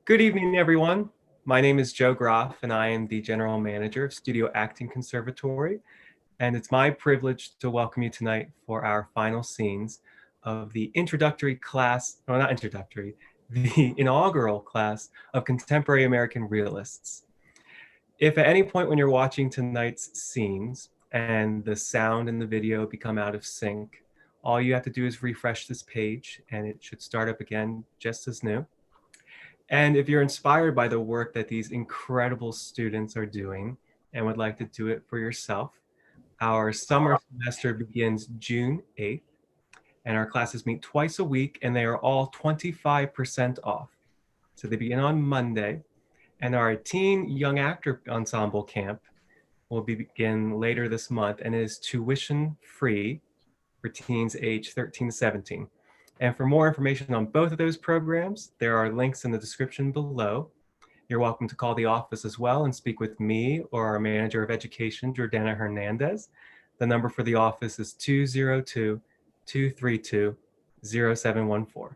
Good evening, everyone. My name is Joe Groff, and I am the General Manager of Studio Acting Conservatory. And it's my privilege to welcome you tonight for our final scenes of the introductory class, no, not introductory, the inaugural class of Contemporary American Realists. If at any point when you're watching tonight's scenes and the sound and the video become out of sync, all you have to do is refresh this page and it should start up again just as new. And if you're inspired by the work that these incredible students are doing and would like to do it for yourself, our summer semester begins June 8th, and our classes meet twice a week, and they are all 25% off. So they begin on Monday, and our teen young actor ensemble camp will begin later this month and is tuition free for teens age 13 to 17. And for more information on both of those programs, there are links in the description below. You're welcome to call the office as well and speak with me or our manager of education, Jordana Hernandez. The number for the office is 202-232-0714.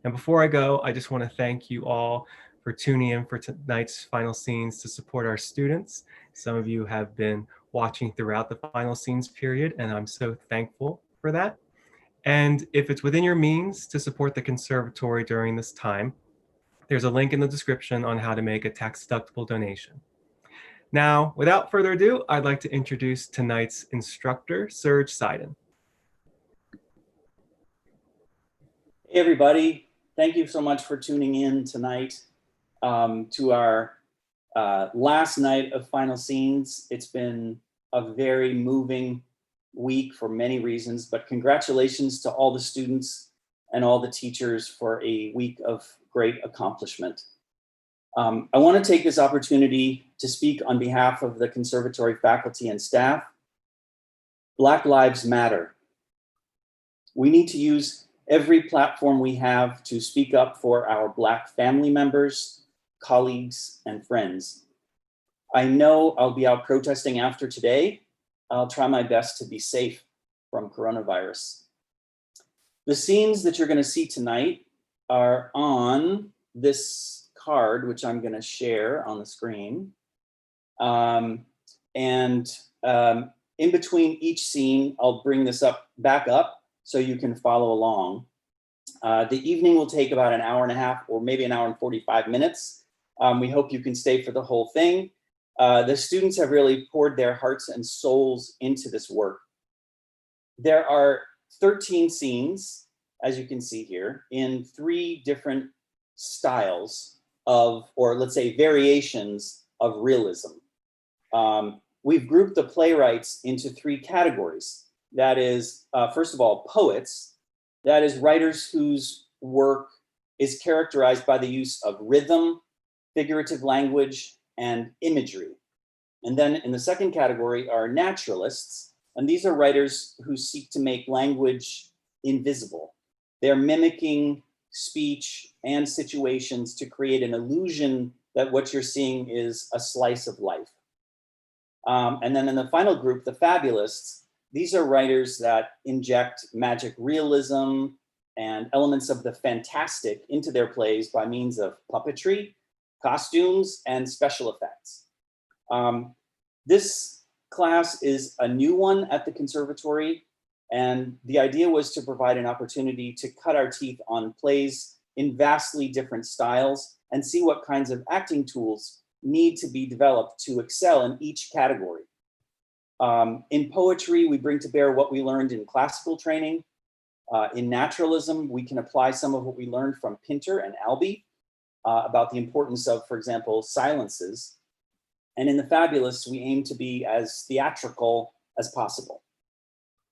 And before I go, I just want to thank you all for tuning in for tonight's final scenes to support our students. Some of you have been watching throughout the final scenes period, and I'm so thankful for that. And if it's within your means to support the conservatory during this time, there's a link in the description on how to make a tax-deductible donation. Now, without further ado, I'd like to introduce tonight's instructor, Serge Seiden. Hey everybody, thank you so much for tuning in tonight to our last night of final scenes. It's been a very moving week for many reasons, but congratulations to all the students and all the teachers for a week of great accomplishment. I want to take this opportunity to speak on behalf of the conservatory faculty and staff. Black Lives Matter. We need to use every platform we have to speak up for our Black family members, colleagues, and friends. I know I'll be out protesting after today. I'll try my best to be safe from coronavirus. The scenes that you're going to see tonight are on this card, which I'm going to share on the screen. In between each scene, I'll bring this back up so you can follow along. The evening will take about an hour and a half or maybe an hour and 45 minutes. We hope you can stay for the whole thing. The students have really poured their hearts and souls into this work. There are 13 scenes, as you can see here, in 3 different styles of, or let's say variations of realism. We've grouped the playwrights into 3 categories. That is, first of all, poets. That is writers whose work is characterized by the use of rhythm, figurative language, and imagery. And then in the second category are naturalists, and these are writers who seek to make language invisible. They're mimicking speech and situations to create an illusion that what you're seeing is a slice of life. And then in the final group, the fabulists, these are writers that inject magic realism and elements of the fantastic into their plays by means of puppetry, costumes, and special effects. This class is a new one at the conservatory, and the idea was to provide an opportunity to cut our teeth on plays in vastly different styles and see what kinds of acting tools need to be developed to excel in each category. In poetry, we bring to bear what we learned in classical training. In naturalism, we can apply some of what we learned from Pinter and Albee about the importance of, for example, silences. And in the Fabulists, we aim to be as theatrical as possible.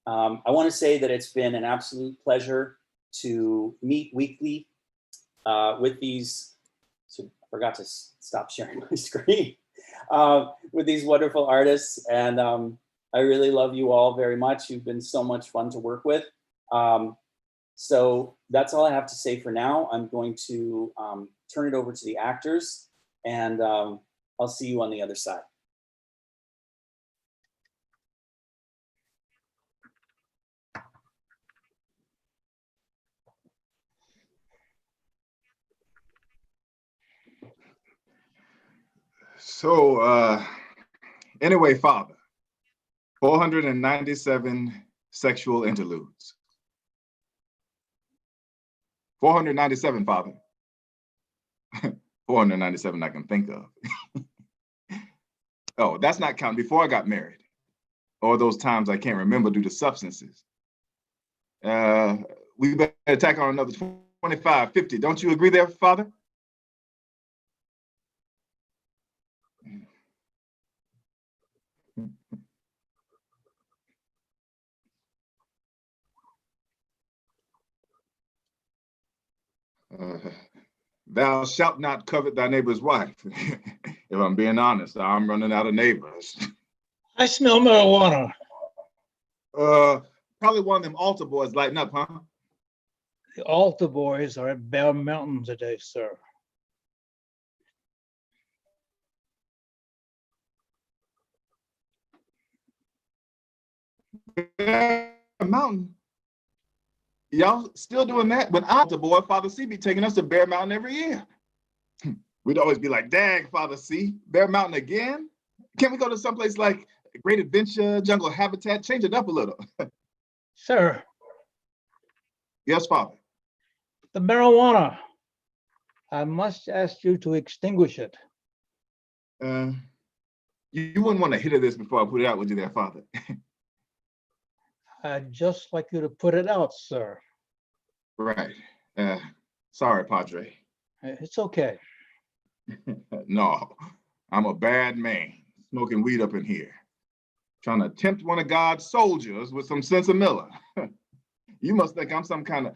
I want to say that it's been an absolute pleasure to meet weekly with these, so I forgot to stop sharing my screen, with these wonderful artists. And I really love you all very much. You've been so much fun to work with. So that's all I have to say for now. I'm going to turn it over to the actors, and I'll see you on the other side. So, anyway, Father, 497 sexual interludes. 497, Father. 497 I can think of. Oh, that's not counting before I got married, or those times I can't remember due to substances. We better tack on another 25, 50. Don't you agree there, Father? Thou shalt not covet thy neighbor's wife. If I'm being honest, I'm running out of neighbors. I smell marijuana. Probably one of them altar boys lighting up, huh? The altar boys are at Bear Mountain today, sir. Bear Mountain. Y'all still doing that? But altar boy, Father C be taking us to Bear Mountain every year. We'd always be like, dang, Father C, Bear Mountain again? Can't we go to someplace like Great Adventure, Jungle Habitat, change it up a little? Sir, Yes, Father. the marijuana. I must ask you to extinguish it. You wouldn't want to hit this before I put it out, would you there, Father? I'd just like you to put it out, sir. Right. Sorry, Padre. It's okay. No, I'm a bad man, smoking weed up in here, trying to tempt one of God's soldiers with some sense of Miller. You must think I'm some kind of...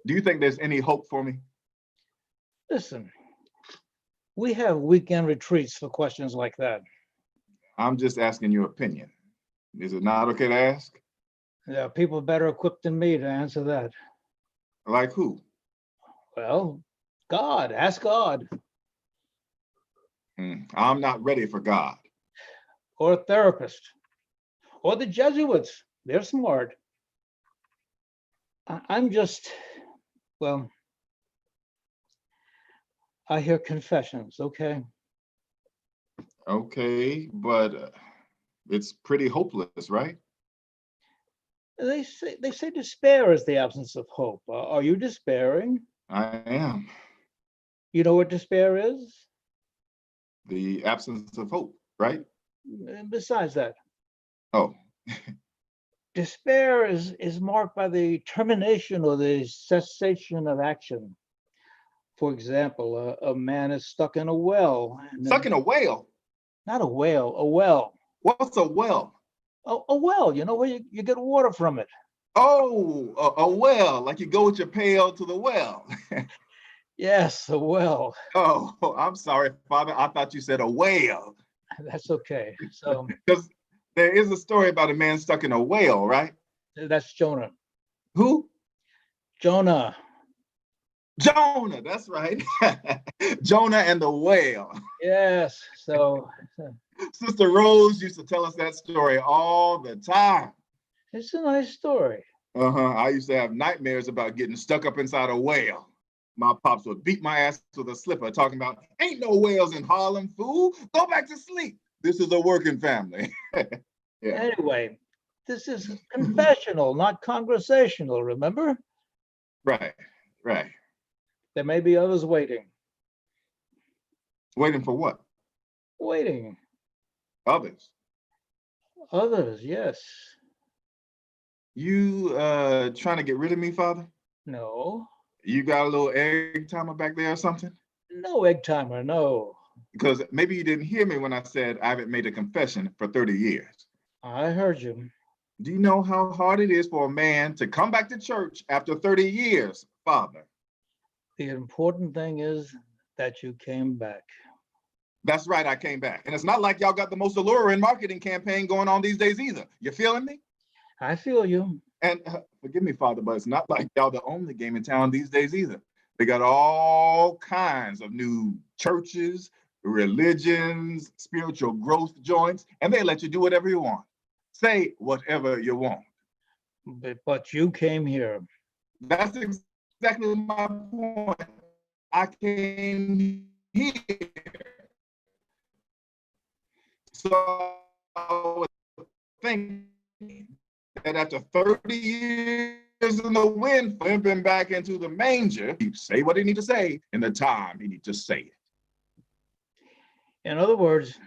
Do you think there's any hope for me? Listen, we have weekend retreats for questions like that. I'm just asking your opinion. Is it not okay to ask? There are people better equipped than me to answer that. Like who? Well, God, ask God. I'm not ready for God. Or a therapist. Or the Jesuits. They're smart. I'm just, well, I hear confessions, okay? Okay, but it's pretty hopeless, right? They say despair is the absence of hope. Are you despairing? I am. You know what despair is? The absence of hope, right? And besides that, Oh, despair is marked by the termination or the cessation of action. For example, a man is stuck in a well. stuck in a whale? Not a whale, a well. What's a well? A well, you know, where you get water from it. Oh, a well, like you go with your pail to the well. Yes, a well. Oh, I'm sorry, Father. I thought you said a whale. That's okay. So Because there is a story about a man stuck in a whale, right? that's Jonah. Who? Jonah. Jonah, that's right. Jonah and the whale. Yes. So Sister Rose used to tell us that story all the time. it's a nice story. I used to have nightmares about getting stuck up inside a whale. My pops would beat my ass with a slipper talking about, ain't no whales in Harlem, fool. Go back to sleep. This is a working family. Yeah. Anyway, this is confessional, not conversational, remember? Right, right. There may be others waiting. Waiting for what? Waiting. Others. Others, yes. You trying to get rid of me, Father? No. You got a little egg timer back there or something? No egg timer, no. Because maybe you didn't hear me when I said I haven't made a confession for 30 years. I heard you. Do you know how hard it is for a man to come back to church after 30 years, Father? The important thing is that you came back. That's right, I came back. And it's not like y'all got the most alluring marketing campaign going on these days either. You feeling me? I feel you. And forgive me, Father, but it's not like y'all the only game in town these days either. They got all kinds of new churches, religions, spiritual growth joints, and they let you do whatever you want. Say whatever you want. But you came here. That's exactly my point. I came here. So I was thinking that after 30 years in the wind, limping back into the manger, he say what he need to say in the time he need to say it. In other words,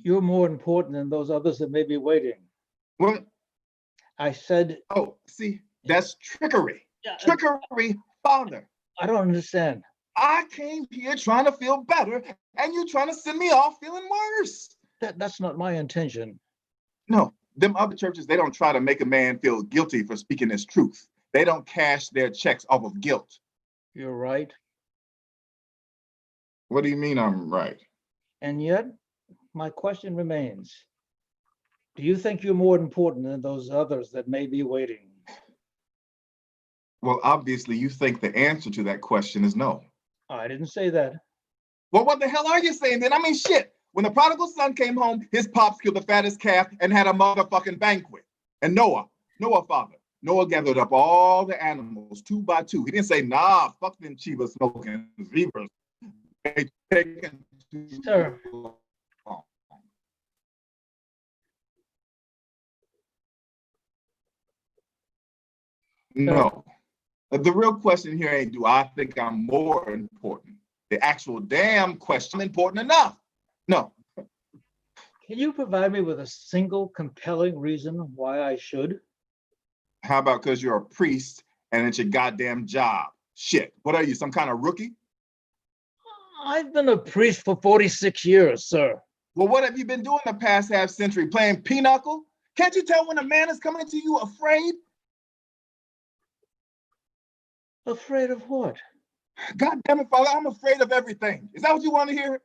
you're more important than those others that may be waiting. What? I said, Oh, see, that's trickery. Yeah, Trickery, Father. I don't understand. I came here trying to feel better, and you're trying to send me off feeling worse. That's not my intention. No, them other churches, they don't try to make a man feel guilty for speaking his truth. They don't cash their checks off of guilt. You're right. What do you mean I'm right? And yet, my question remains. Do you think you're more important than those others that may be waiting? Well, obviously, you think the answer to that question is no. I didn't say that. Well, what the hell are you saying then? I mean, shit. When the prodigal son came home, his pops killed the fattest calf and had a motherfucking banquet. And Noah, father, Noah gathered up all the animals 2 by 2. He didn't say, nah, fuck them Chiba smoking zebras. They taken too Sir. long. No. The real question here ain't, do I think I'm more important? The actual damn question, important enough. No. Can you provide me with a single compelling reason why I should? How about because you're a priest and it's your goddamn job? Shit. What are you, some kind of rookie? I've been a priest for 46 years, sir. Well, what have you been doing the past half century? Playing pinochle? Can't you tell when a man is coming to you afraid? Afraid of what? God damn it, Father, I'm afraid of everything. Is that what you want to hear?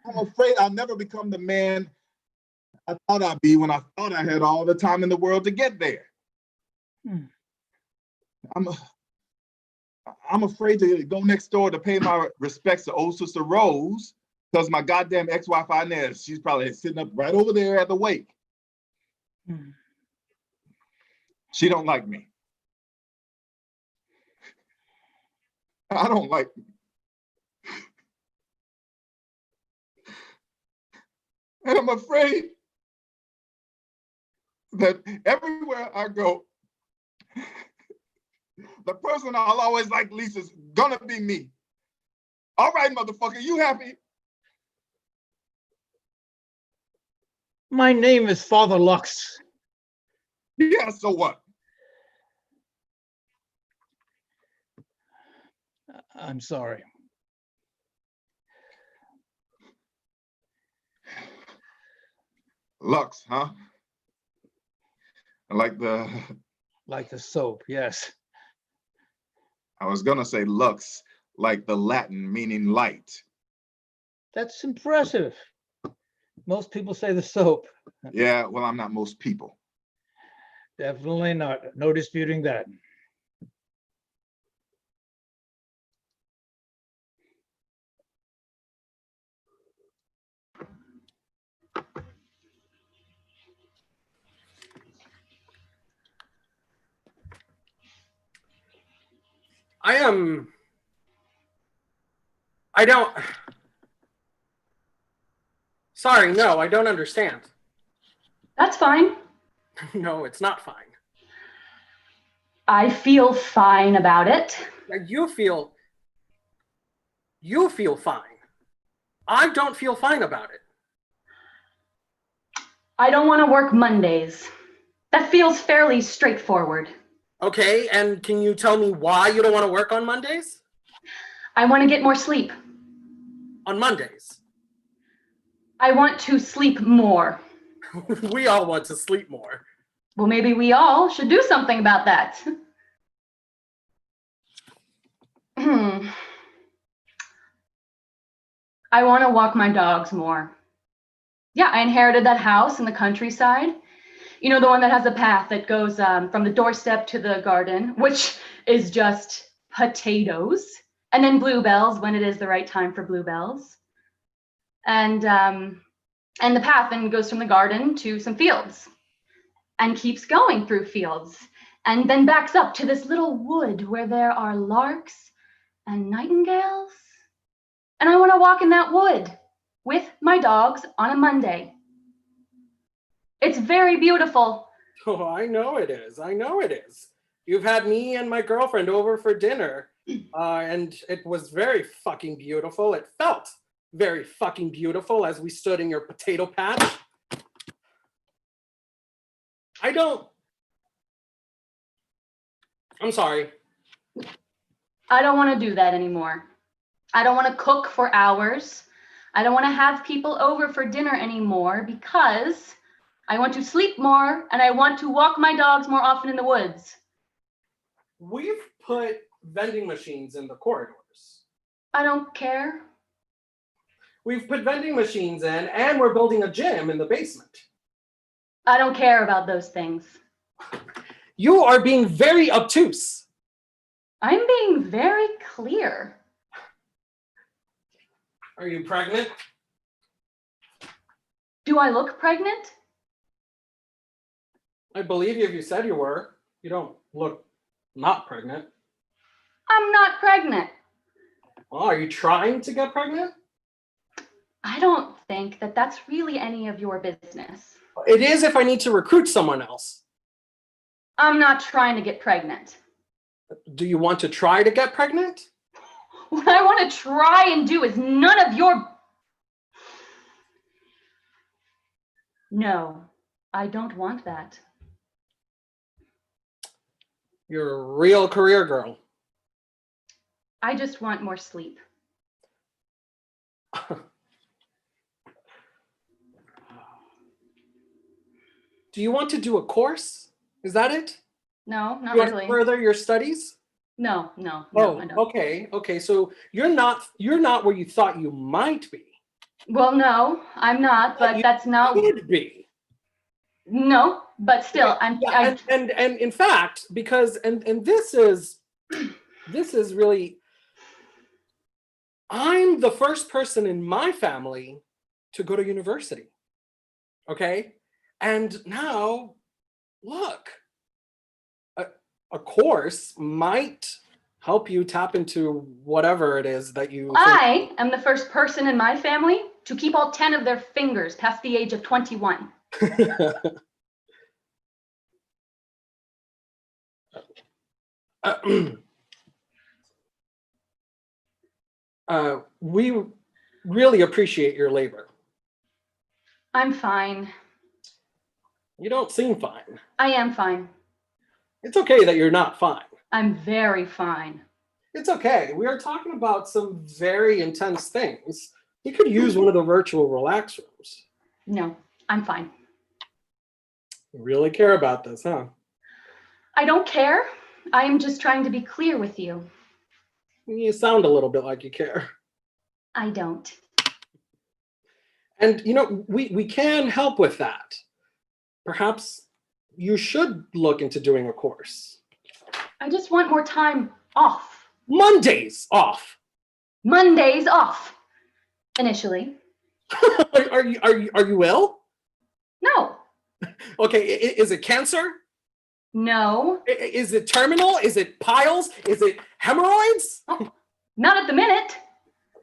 I'm afraid I'll never become the man I thought I'd be when I thought I had all the time in the world to get there. I'm afraid to go next door to pay my respects to old sister Rose because my goddamn ex-wife Inez, she's probably sitting up right over there at the wake. She don't like me. I don't like me. And I'm afraid that everywhere I go, the person I'll always like least is gonna be me. All right, motherfucker, you happy? My name is Father Lux. Yeah, so what? I'm sorry. Lux, huh? Like the soap, yes. I was gonna say lux, like the Latin meaning light. That's impressive. Most people say the soap. Yeah, well, I'm not most people. Definitely not. No disputing that. I don't. Sorry, no, I don't understand. That's fine. No, it's not fine. I feel fine about it. You feel fine. I don't feel fine about it. I don't want to work Mondays. That feels fairly straightforward. Okay, and can you tell me why you don't want to work on Mondays? I want to get more sleep. On Mondays? I want to sleep more. We all want to sleep more. Well, maybe we all should do something about that. I want to walk my dogs more. Yeah, I inherited that house in the countryside. You know, the one that has a path that goes from the doorstep to the garden, which is just potatoes, and then bluebells when it is the right time for bluebells. And the path then goes from the garden to some fields and keeps going through fields and then backs up to this little wood where there are larks and nightingales And I want to walk in that wood with my dogs on a Monday. It's very beautiful. Oh, I know it is. I know it is. You've had me and my girlfriend over for dinner, and it was very fucking beautiful. It felt very fucking beautiful as we stood in your potato patch. I'm sorry. I don't want to do that anymore. I don't want to cook for hours. I don't want to have people over for dinner anymore because I want to sleep more and I want to walk my dogs more often in the woods. We've put vending machines in the corridors. I don't care. We've put vending machines in, and we're building a gym in the basement. I don't care about those things. You are being very obtuse. I'm being very clear. Are you pregnant? Do I look pregnant? I believe you if you said you were. You don't look not pregnant. I'm not pregnant. Oh, are you trying to get pregnant? I don't think that that's really any of your business. It is if I need to recruit someone else. I'm not trying to get pregnant. Do you want to try to get pregnant? What I want to try and do is none of your... No, I don't want that. You're a real career girl. I just want more sleep. Do you want to do a course? Is that it? No, not You want to really. further your studies? No, I don't. Okay. So you're not where you thought you might be. Well, no, I'm not, but You that's not... could be. No, but still, And in fact, because and this is really, I'm the first person in my family to go to university. Okay? And now, look, a course might help you tap into whatever it is that you think. I am the first person in my family to keep all 10 of their fingers past the age of 21. We really appreciate your labor. I'm fine. You don't seem fine. I am fine. It's okay that you're not fine. I'm very fine. It's okay. We are talking about some very intense things. You could use one of the virtual relax rooms. No, I'm fine. You really care about this, huh? I don't care. I am just trying to be clear with you. You sound a little bit like you care. I don't. And we can help with that. Perhaps you should look into doing a course. I just want more time off. Mondays off. Mondays off. Initially. Are you ill? No. Okay, is it cancer? No. Is it terminal? Is it piles? Is it hemorrhoids? Oh, not at the minute.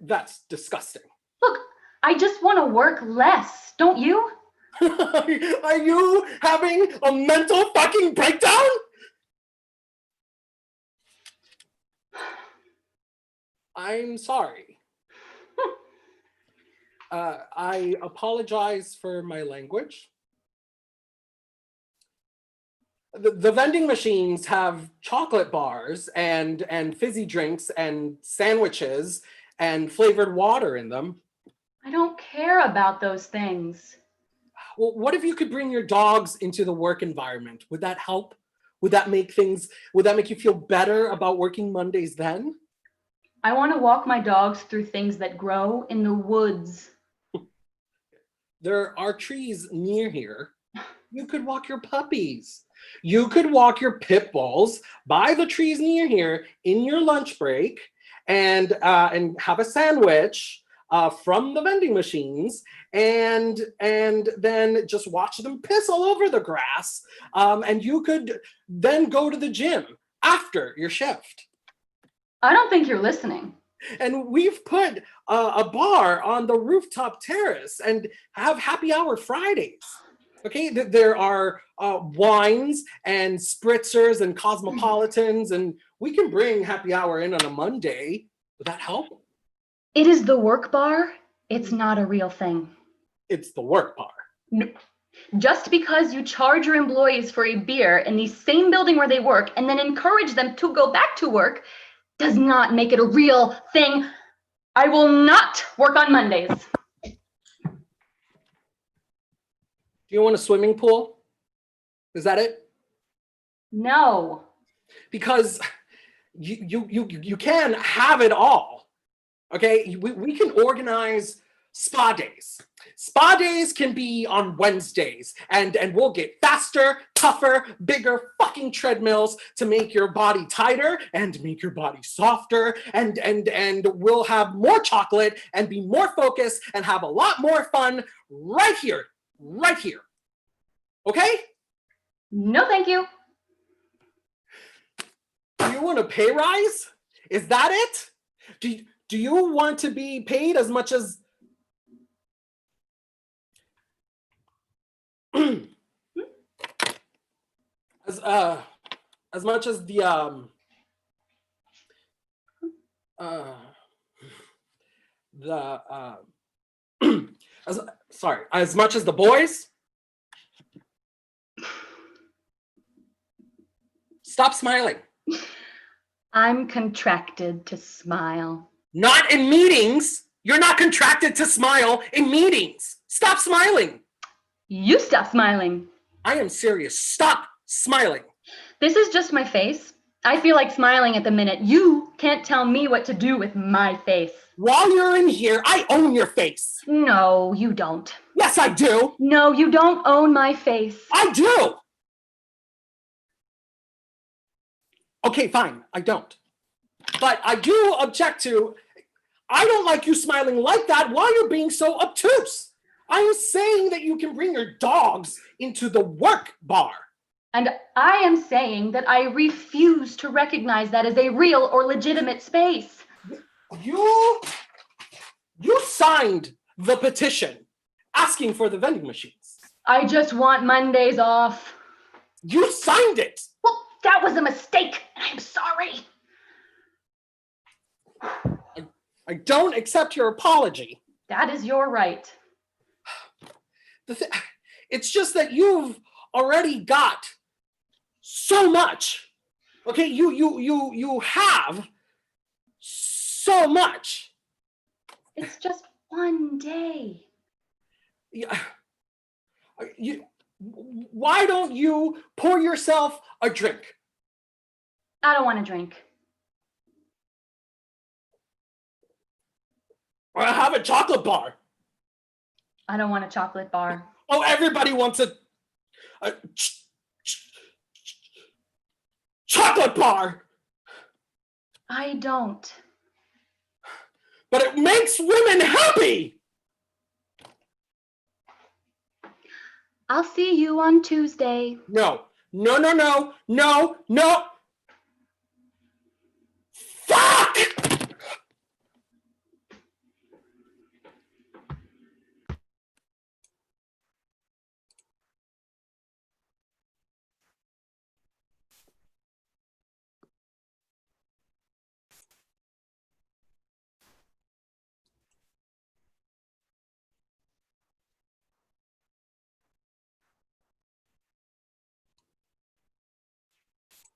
That's disgusting. Look, I just want to work less, don't you? Are you having a mental fucking breakdown? I'm sorry. I apologize for my language. The vending machines have chocolate bars and fizzy drinks and sandwiches and flavored water in them. I don't care about those things. Well, what if you could bring your dogs into the work environment? Would that help? Would that make you feel better about working Mondays then? I want to walk my dogs through things that grow in the woods. There are trees near here. You could walk your puppies. You could walk your pit bulls by the trees near here in your lunch break and have a sandwich from the vending machines and then just watch them piss all over the grass. And you could then go to the gym after your shift. I don't think you're listening. And we've put a bar on the rooftop terrace and have happy hour Fridays. Okay, there are wines and spritzers and cosmopolitans, and we can bring happy hour in on a Monday. Would that help? It is the work bar. It's not a real thing. It's the work bar. No. Just because you charge your employees for a beer in the same building where they work and then encourage them to go back to work does not make it a real thing. I will not work on Mondays. Do you want a swimming pool? Is that it? No. Because you can have it all. Okay, we can organize spa days. Spa days can be on Wednesdays, and we'll get faster, tougher, bigger fucking treadmills to make your body tighter and make your body softer, and we'll have more chocolate and be more focused and have a lot more fun right here. Okay? No, thank you. Do you want a pay rise? Is that it? Do you want to be paid as much as as much as the as much as the boys? Stop smiling. I'm contracted to smile. Not in meetings. You're not contracted to smile in meetings. Stop smiling. You stop smiling. I am serious. Stop smiling. This is just my face. I feel like smiling at the minute. You can't tell me what to do with my face. While you're in here, I own your face. No, you don't. Yes, I do. No, you don't own my face. I do. Okay, fine. I don't. But I do object to, I don't like you smiling like that while you're being so obtuse. I am saying that you can bring your dogs into the work bar. And I am saying that I refuse to recognize that as a real or legitimate space. You signed the petition asking for the vending machines. I just want Mondays off. You signed it. Well, that was a mistake, and I'm sorry. I don't accept your apology. That is your right. It's just that you've already got so much. Okay, you have so much. It's just one day. Yeah. Why don't you pour yourself a drink? I don't want to drink. Or have a chocolate bar. I don't want a chocolate bar. Oh, everybody wants a chocolate bar. I don't. But it makes women happy. I'll see you on Tuesday. No. Fuck!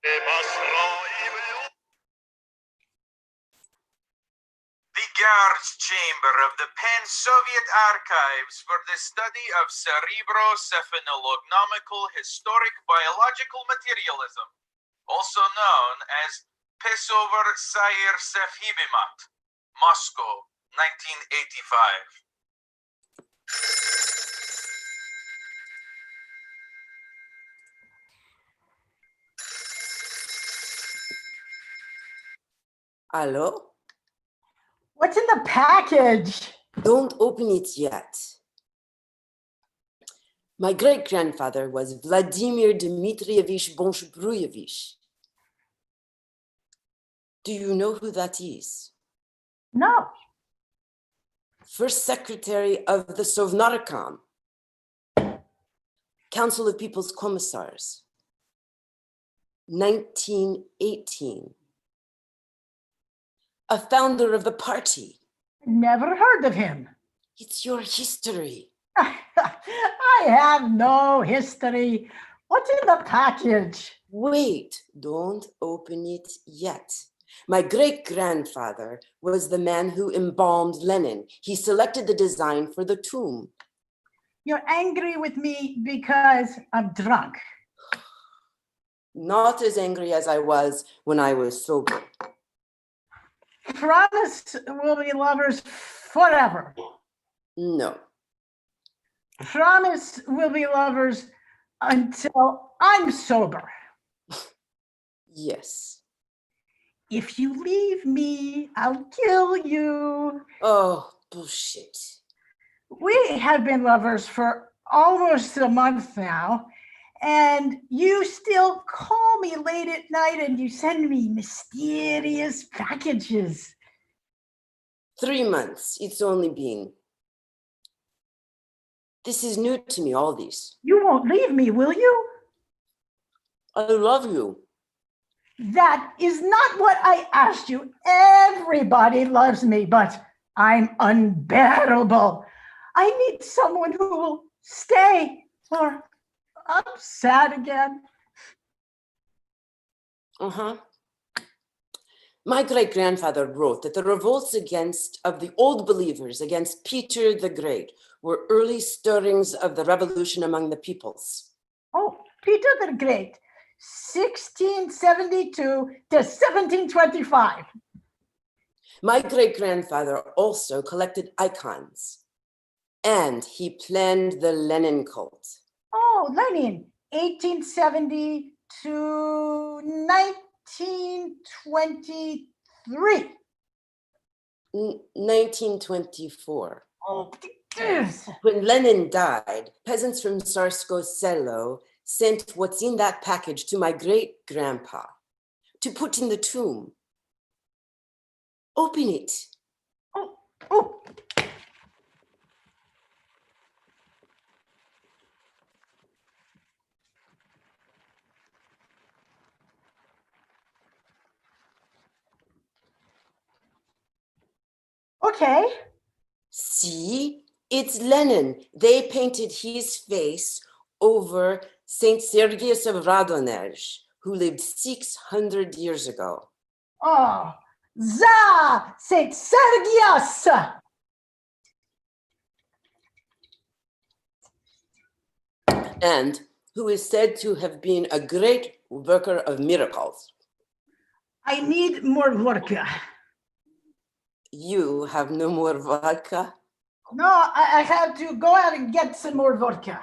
The guards chamber of the Pan-Soviet Archives for the study of cerebrocephalognomical historic biological materialism, also known as Pesover Sair Sefhibimat, Moscow, 1985. Hello? What's in the package? Don't open it yet. My great-grandfather was Vladimir Dmitrievich Bonshbruyevich. Do you know who that is? No. First Secretary of the Sovnarkom, Council of People's Commissars, 1918. A founder of the party. Never heard of him. It's your history. I have no history. What's in the package? Wait, don't open it yet. My great-grandfather was the man who embalmed Lenin. He selected the design for the tomb. You're angry with me because I'm drunk. Not as angry as I was when I was sober. Promise we'll be lovers forever. No. Promise we'll be lovers until I'm sober. Yes. If you leave me, I'll kill you. Oh, bullshit. We have been lovers for almost a month now, and you still call me late at night and you send me mysterious packages. 3 months, it's only been. This is new to me, all this. You won't leave me, will you? I love you. That is not what I asked you. Everybody loves me, but I'm unbearable. I need someone who will stay, or I'm sad again. Uh-huh. My great-grandfather wrote that the revolts of the old believers against Peter the Great were early stirrings of the revolution among the peoples. Oh, Peter the Great, 1672 to 1725. My great-grandfather also collected icons, and he planned the Lenin cult. Oh, Lenin, 1870 to 1923. 1924. Oh, yes. When Lenin died, peasants from Tsarskoye Selo sent what's in that package to my great-grandpa to put in the tomb. Open it. Oh, oh. Okay. See, it's Lenin. They painted his face over Saint Sergius of Radonej, who lived 600 years ago. Oh, Za Saint Sergius. And who is said to have been a great worker of miracles. I need more vodka. You have no more vodka? No, I have to go out and get some more vodka.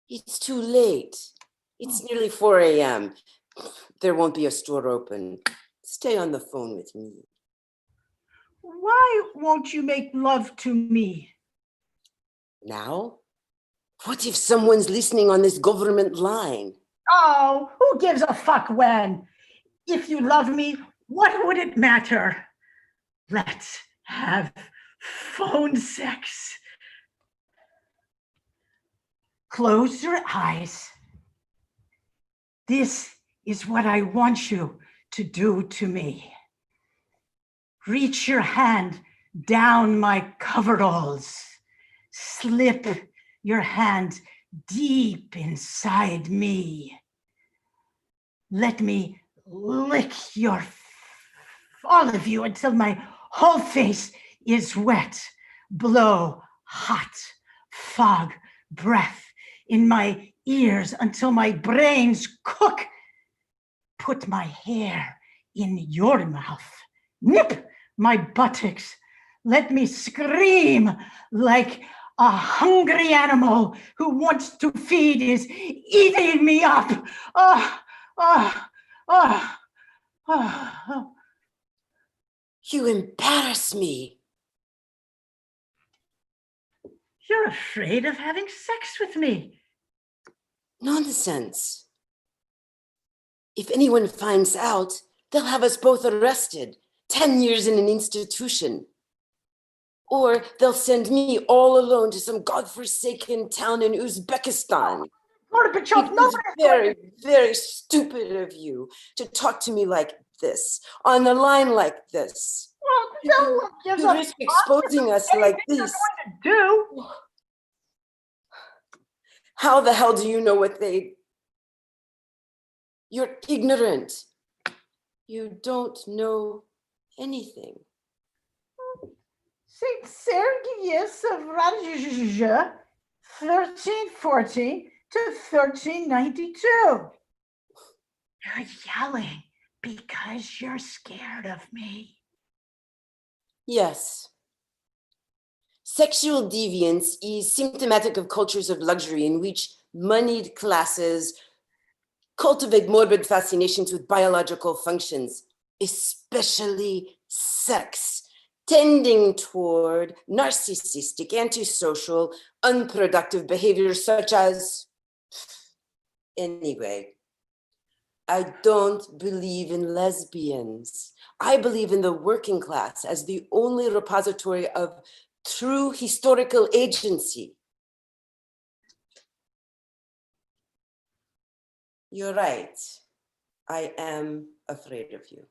It's too late. It's nearly 4 a.m. There won't be a store open. Stay on the phone with me. Why won't you make love to me? Now? What if someone's listening on this government line? Oh, who gives a fuck when? If you love me, what would it matter? Let's have phone sex. Close your eyes. This is what I want you to do to me. Reach your hand down my coveralls. Slip your hand deep inside me. Let me lick all of you until my whole face is wet. Blow hot fog breath in my ears until my brains cook. Put my hair in your mouth. Nip my buttocks. Let me scream like a hungry animal who wants to feed is eating me up. You embarrass me. You're afraid of having sex with me. Nonsense. If anyone finds out, they'll have us both arrested. 10 years in an institution. Or they'll send me all alone to some godforsaken town in Uzbekistan. Gorbachev, It no was very, very stupid of you to talk to me like this, on the line like this. To risk exposing us like this. Do. How the hell do you know what they... You're ignorant. You don't know anything. Saint Sergius of Radzyja, 1340 to 1392. You're yelling because you're scared of me. Yes. Sexual deviance is symptomatic of cultures of luxury in which moneyed classes cultivate morbid fascinations with biological functions, especially sex, tending toward narcissistic, antisocial, unproductive behaviors such as... Anyway, I don't believe in lesbians. I believe in the working class as the only repository of true historical agency. You're right. I am afraid of you.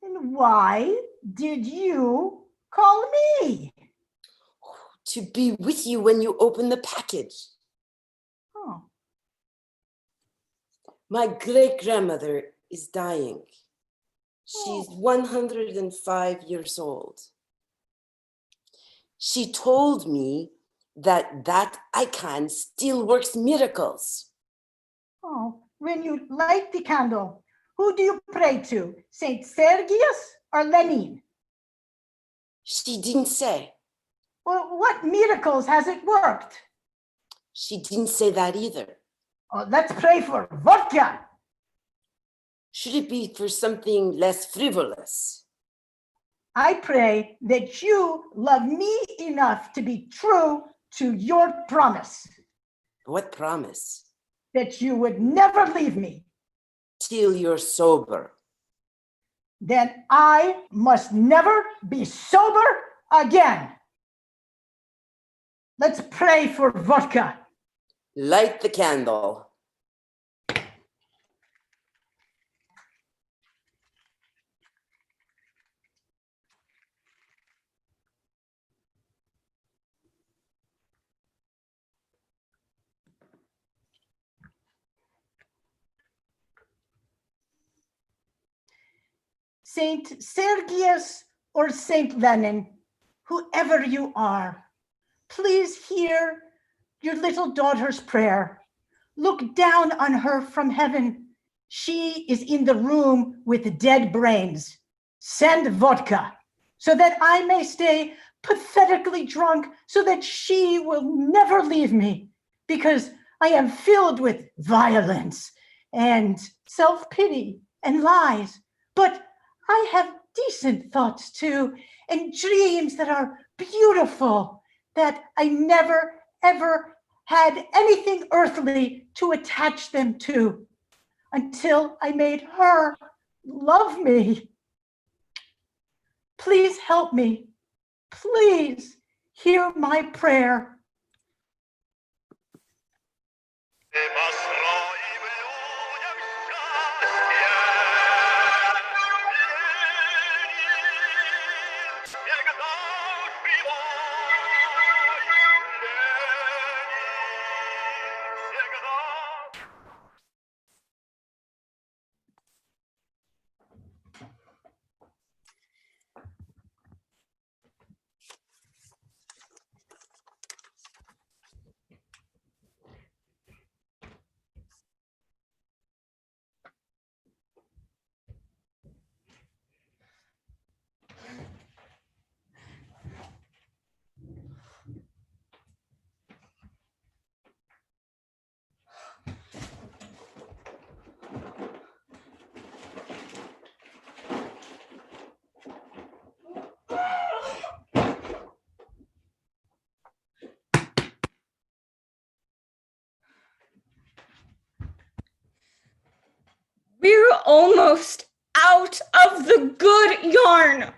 And why did you call me? To be with you when you open the package. Oh. My great-grandmother is dying. She's 105 years old. She told me that icon still works miracles. Oh, when you light the candle, who do you pray to? Saint Sergius or Lenin? She didn't say. Well, what miracles has it worked? She didn't say that either. Oh, let's pray for vodka. Should it be for something less frivolous? I pray that you love me enough to be true to your promise. What promise? That you would never leave me. Till you're sober. Then I must never be sober again. Let's pray for vodka. Light the candle. Saint Sergius or Saint Lenin, whoever you are, please hear your little daughter's prayer. Look down on her from heaven. She is in the room with dead brains. Send vodka so that I may stay pathetically drunk, so that she will never leave me, because I am filled with violence and self-pity and lies. But I have decent thoughts too, and dreams that are beautiful, that I never, ever had anything earthly to attach them to until I made her love me. Please help me. Please hear my prayer. the good yarn.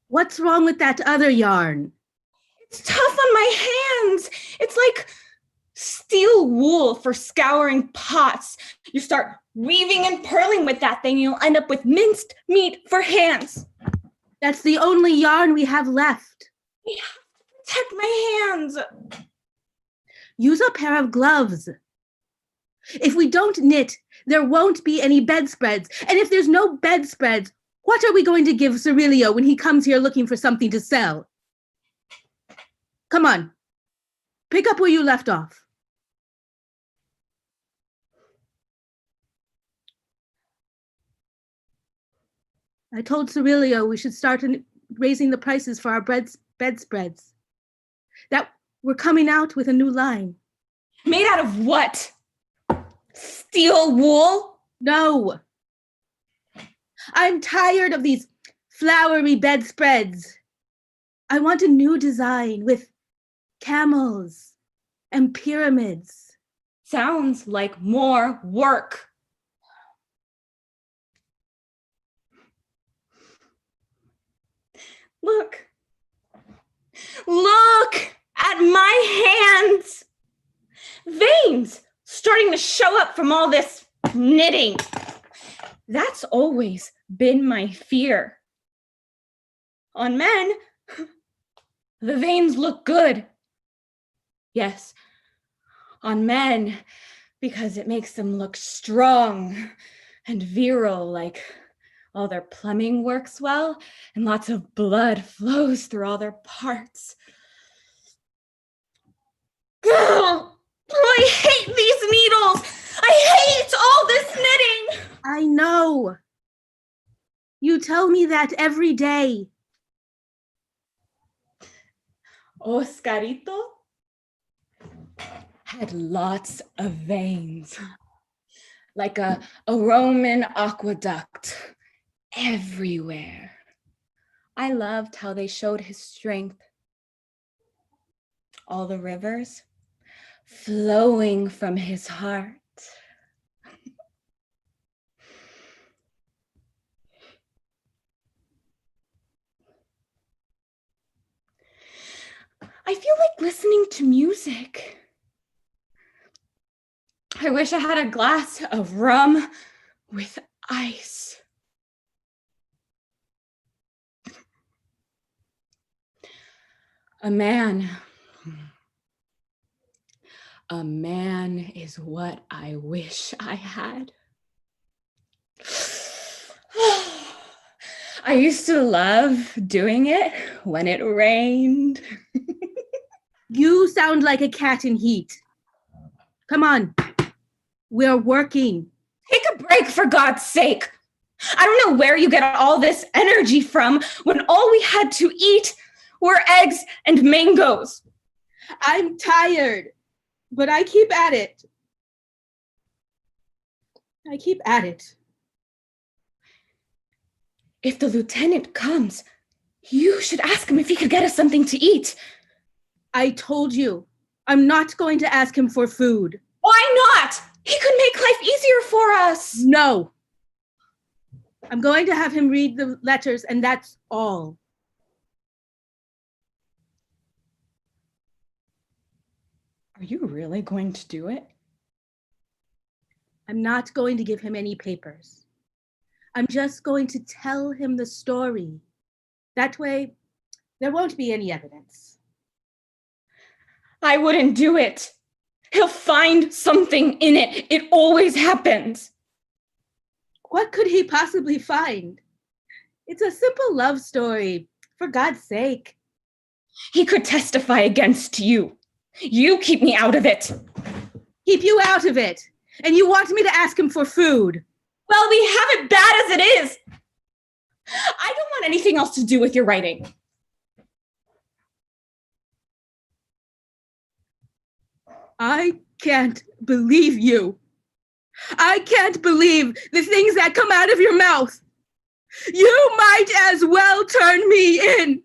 What's wrong with that other yarn? It's tough on my hands. It's like steel wool for scouring pots. You start weaving and purling with that thing, you'll end up with minced meat for hands. That's the only yarn we have left. I have to protect my hands. Use a pair of gloves. If we don't knit, there won't be any bedspreads. And if there's no bedspreads, what are we going to give Cirilio when he comes here looking for something to sell? Come on, pick up where you left off. I told Cirilio we should start raising the prices for our bedspreads. That we're coming out with a new line. Made out of what? Steel wool? No. I'm tired of these flowery bedspreads. I want a new design with camels and pyramids. Sounds like more work. Look at my hands. Veins starting to show up from all this knitting. That's always been my fear. On men, the veins look good. Yes, on men, because it makes them look strong and virile, like all their plumbing works well and lots of blood flows through all their parts. Ugh, I hate these needles. I hate all this knitting. I know. You tell me that every day. Oscarito had lots of veins, like a Roman aqueduct everywhere. I loved how they showed his strength. All the rivers flowing from his heart. I feel like listening to music. I wish I had a glass of rum with ice. A man is what I wish I had. I used to love doing it when it rained. You sound like a cat in heat. Come on, we're working. Take a break, for God's sake. I don't know where you get all this energy from when all we had to eat were eggs and mangoes. I'm tired, but I keep at it. If the lieutenant comes, you should ask him if he could get us something to eat. I told you, I'm not going to ask him for food. Why not? He could make life easier for us. No. I'm going to have him read the letters, and that's all. Are you really going to do it? I'm not going to give him any papers. I'm just going to tell him the story. That way, there won't be any evidence. I wouldn't do it. He'll find something in it. It always happens. What could he possibly find? It's a simple love story, for God's sake. He could testify against you. You keep me out of it. Keep you out of it? And you want me to ask him for food? Well, we have it bad as it is. I don't want anything else to do with your writing. I can't believe you. I can't believe the things that come out of your mouth. You might as well turn me in.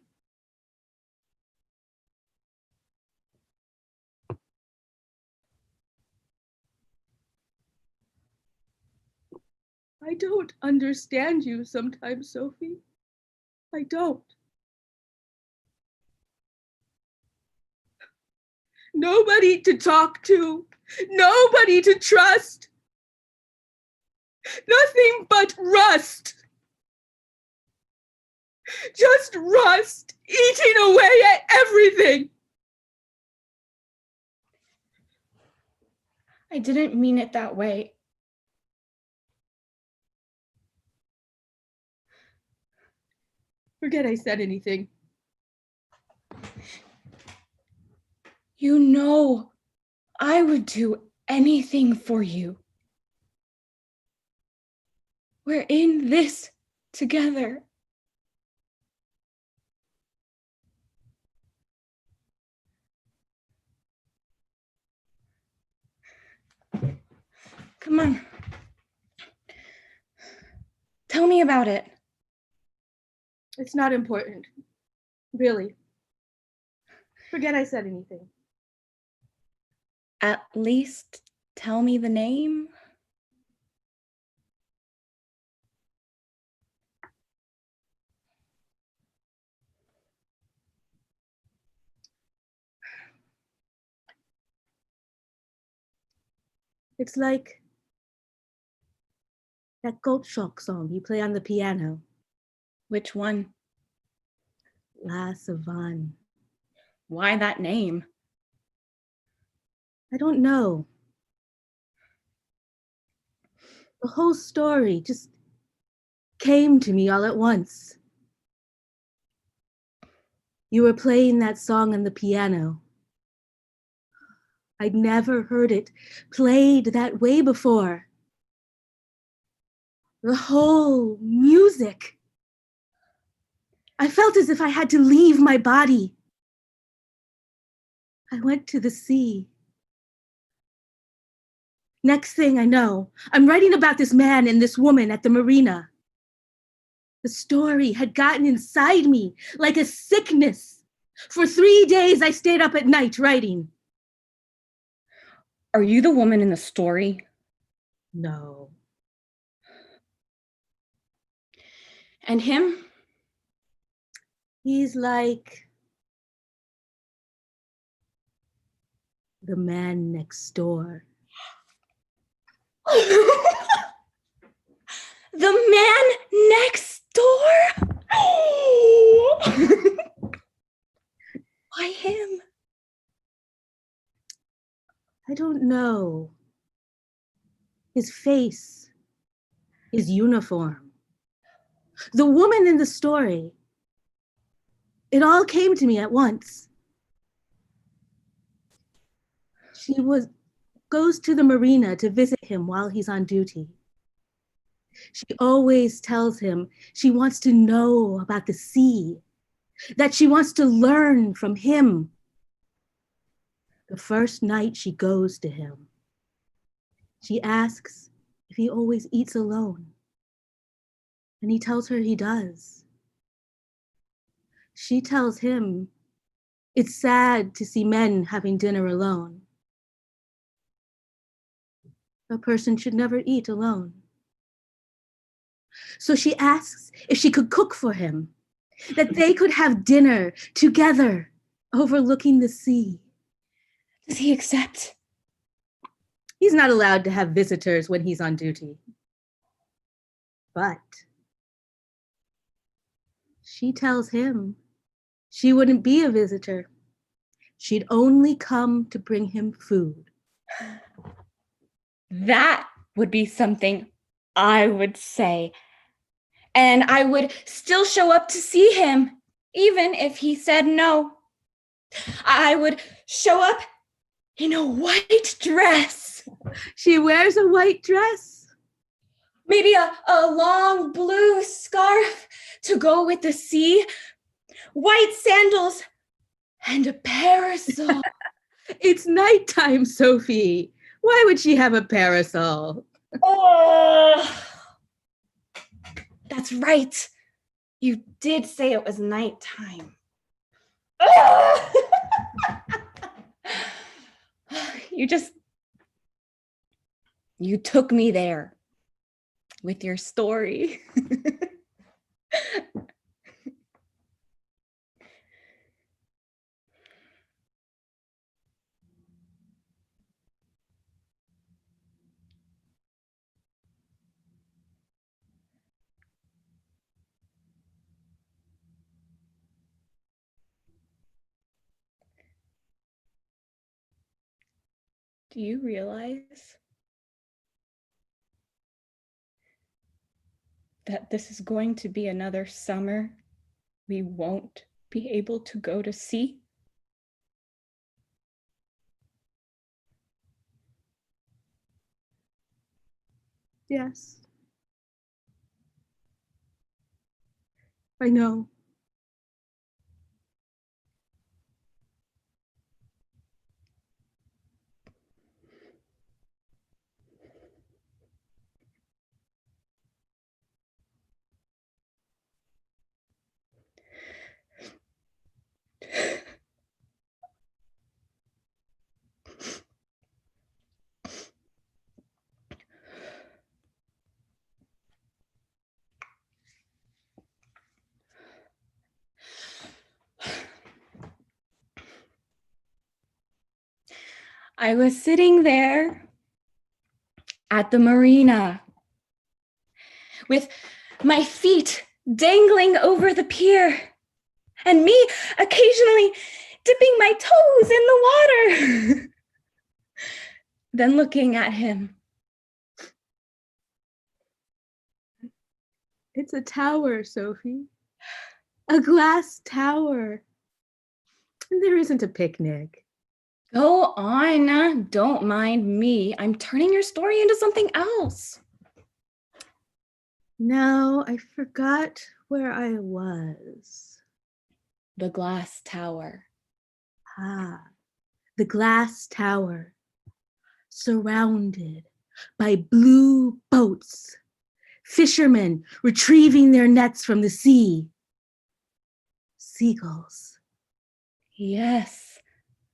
I don't understand you sometimes, Sophie. I don't. Nobody to talk to, nobody to trust. Nothing but rust. Just rust, eating away at everything. I didn't mean it that way. Forget I said anything. You know, I would do anything for you. We're in this together. Come on. Tell me about it. It's not important. Really. Forget I said anything. At least tell me the name. It's like that Goldschalk song you play on the piano. Which one? La Savane. Why that name? I don't know. The whole story just came to me all at once. You were playing that song on the piano. I'd never heard it played that way before. The whole music. I felt as if I had to leave my body. I went to the sea. Next thing I know, I'm writing about this man and this woman at the marina. The story had gotten inside me like a sickness. For 3 days, I stayed up at night writing. Are you the woman in the story? No. And him? He's like the man next door. The man next door? Why him? I don't know. His face, his uniform. The woman in the story. It all came to me at once. She goes to the marina to visit him while he's on duty. She always tells him she wants to know about the sea, that she wants to learn from him. The first night she goes to him, she asks if he always eats alone. And he tells her he does. She tells him it's sad to see men having dinner alone. A person should never eat alone. So she asks if she could cook for him, that they could have dinner together overlooking the sea. Does he accept? He's not allowed to have visitors when he's on duty. But she tells him she wouldn't be a visitor. She'd only come to bring him food. That would be something I would say. And I would still show up to see him, even if he said no. I would show up in a white dress. She wears a white dress. Maybe a long blue scarf to go with the sea, white sandals, and a parasol. It's nighttime, Sophie. Why would she have a parasol? Oh, that's right. You did say it was nighttime. You took me there. with your story. Do you realize that this is going to be another summer we won't be able to go to sea? Yes. I know. I was sitting there at the marina with my feet dangling over the pier and me occasionally dipping my toes in the water. Then looking at him. It's a tower, Sophie. A glass tower. And there isn't a picnic. Go on, don't mind me. I'm turning your story into something else. Now I forgot where I was. The glass tower. Ah, the glass tower, surrounded by blue boats, fishermen retrieving their nets from the sea, seagulls. Yes,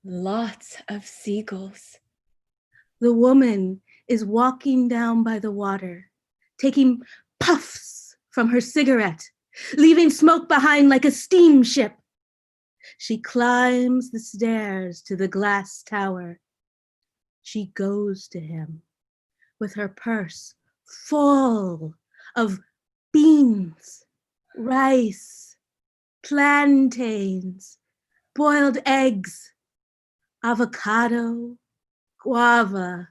lots of seagulls. The woman is walking down by the water, taking puffs from her cigarette, leaving smoke behind like a steamship. She climbs the stairs to the glass tower. She goes to him with her purse full of beans, rice, plantains, boiled eggs, avocado, guava,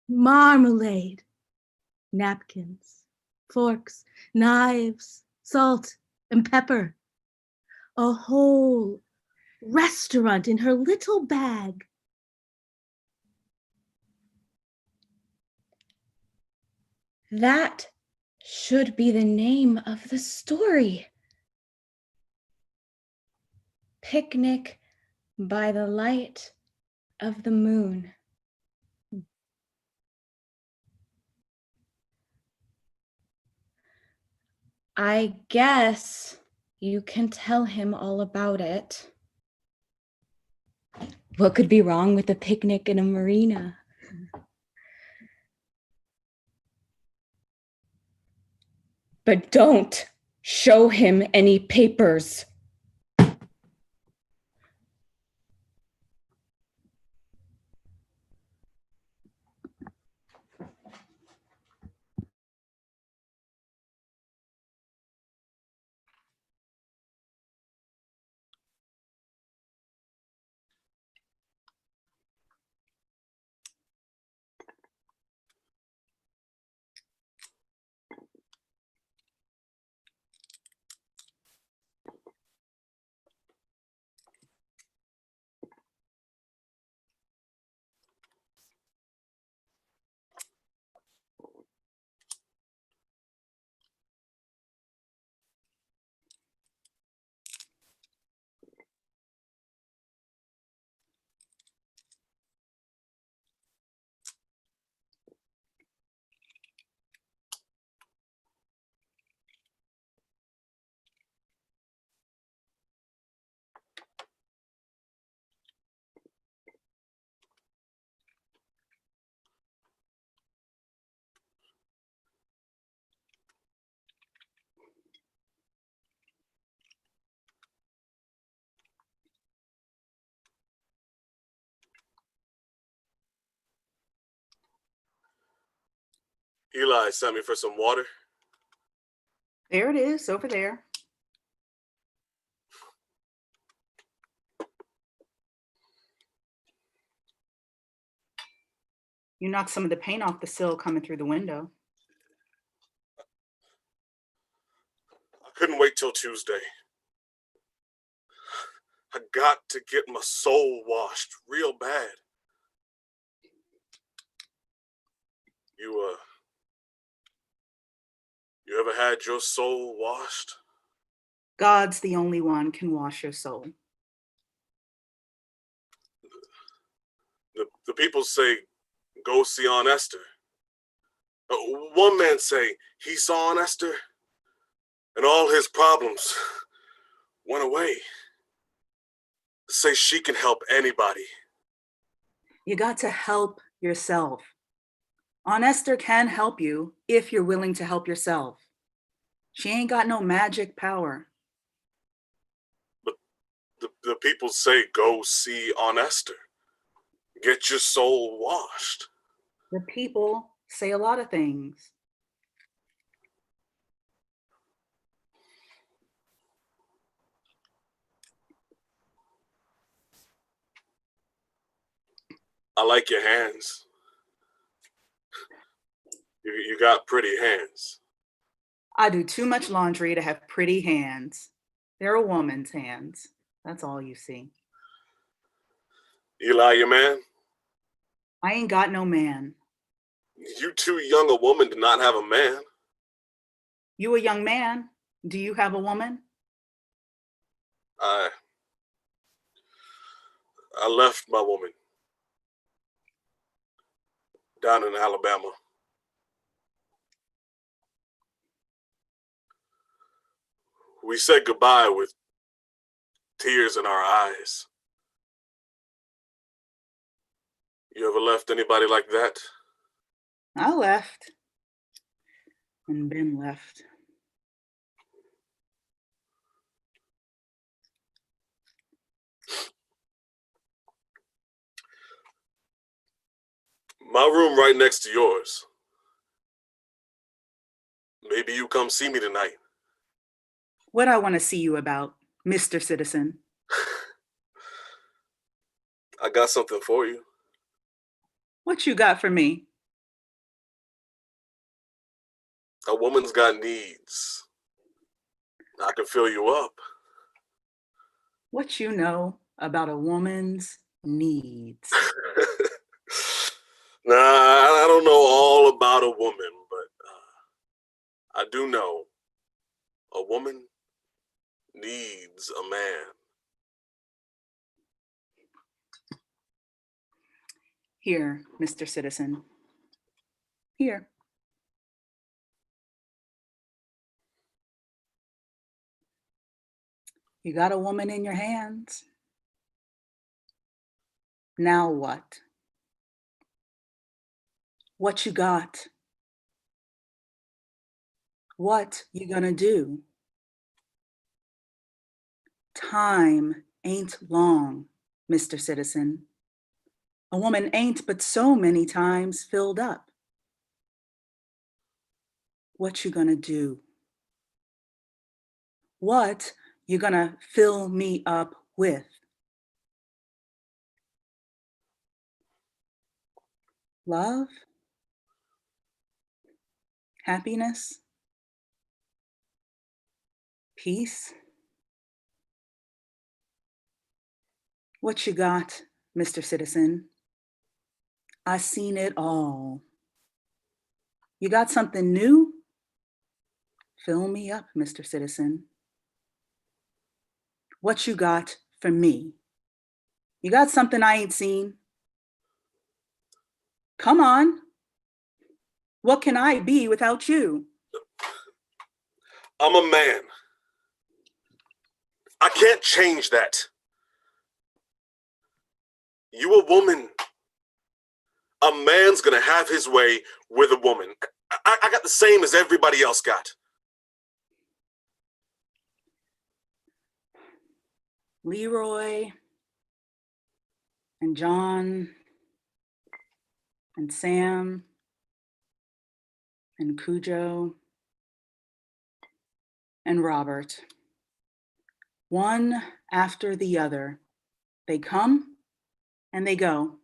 marmalade, napkins, forks, knives, salt, and pepper. A whole restaurant in her little bag. That should be the name of the story. Picnic by the light of the moon. I guess you can tell him all about it. What could be wrong with a picnic in a marina? But don't show him any papers. Eli sent me for some water. There it is, over there. You knocked some of the paint off the sill coming through the window. I couldn't wait till Tuesday. I got to get my soul washed real bad. You ever had your soul washed? God's the only one can wash your soul. The people say, go see Aunt Esther. One man say he saw Aunt Esther and all his problems went away. Say she can help anybody. You got to help yourself. Aunt Esther can help you if you're willing to help yourself. She ain't got no magic power. But the people say, go see Aunt Esther. Get your soul washed. The people say a lot of things. I like your hands. You got pretty hands. I do too much laundry to have pretty hands. They're a woman's hands. That's all you see. Eli, your man? I ain't got no man. You too young a woman to not have a man. You a young man. Do you have a woman? I left my woman down in Alabama. We said goodbye with tears in our eyes. You ever left anybody like that? I left and been left. My room right next to yours. Maybe you come see me tonight. What I want to see you about, Mr. Citizen. I got something for you. What you got for me? A woman's got needs. I can fill you up. What you know about a woman's needs? Nah, I don't know all about a woman, but I do know a woman needs a man. Here, Mr. Citizen. Here. You got a woman in your hands. Now what? What you got? What you gonna do? Time ain't long, Mr. Citizen. A woman ain't but so many times filled up. What you gonna do? What you gonna fill me up with? Love? Happiness? Peace? What you got, Mr. Citizen? I seen it all. You got something new? Fill me up, Mr. Citizen. What you got for me? You got something I ain't seen? Come on. What can I be without you? I'm a man. I can't change that. You a woman. A man's gonna have his way with a woman. I got the same as everybody else got. Leroy and John and Sam and Cujo and Robert. One after the other, they come and they go.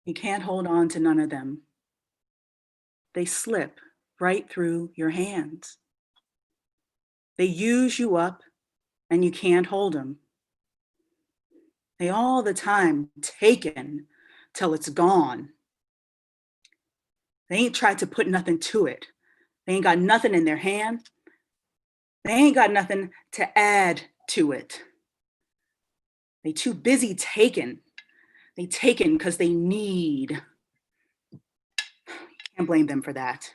You can't hold on to none of them. They slip right through your hands. They use you up and you can't hold them. They all the time taken till it's gone. They ain't tried to put nothing to it. They ain't got nothing in their hand. They ain't got nothing to add to it. They too busy taking. They taken because they need. Can't blame them for that.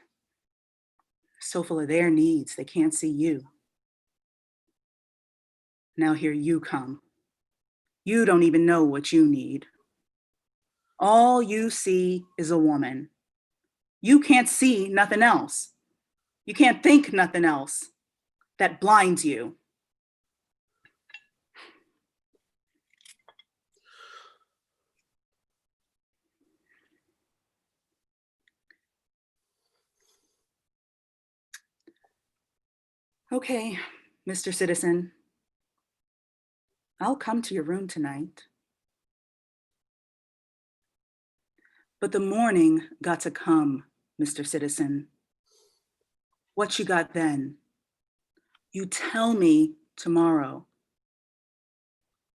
So full of their needs, they can't see you. Now here you come. You don't even know what you need. All you see is a woman. You can't see nothing else. You can't think nothing else. That blinds you. Okay, Mr. Citizen, I'll come to your room tonight. But the morning got to come, Mr. Citizen. What you got then? You tell me tomorrow.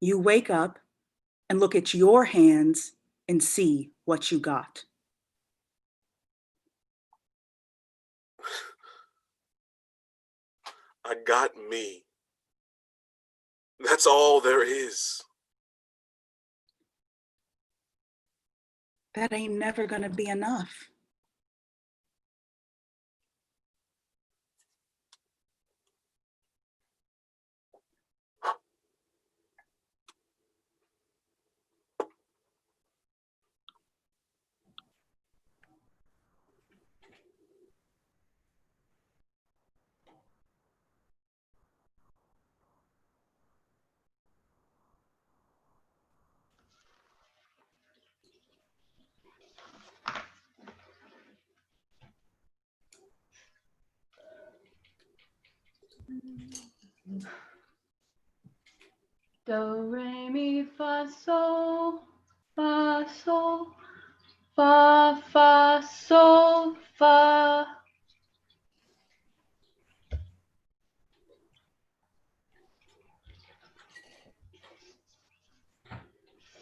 You wake up and look at your hands and see what you got. I got me. That's all there is. That ain't never gonna be enough. Do, re, mi, fa, sol, fa, sol, fa, fa, sol, fa.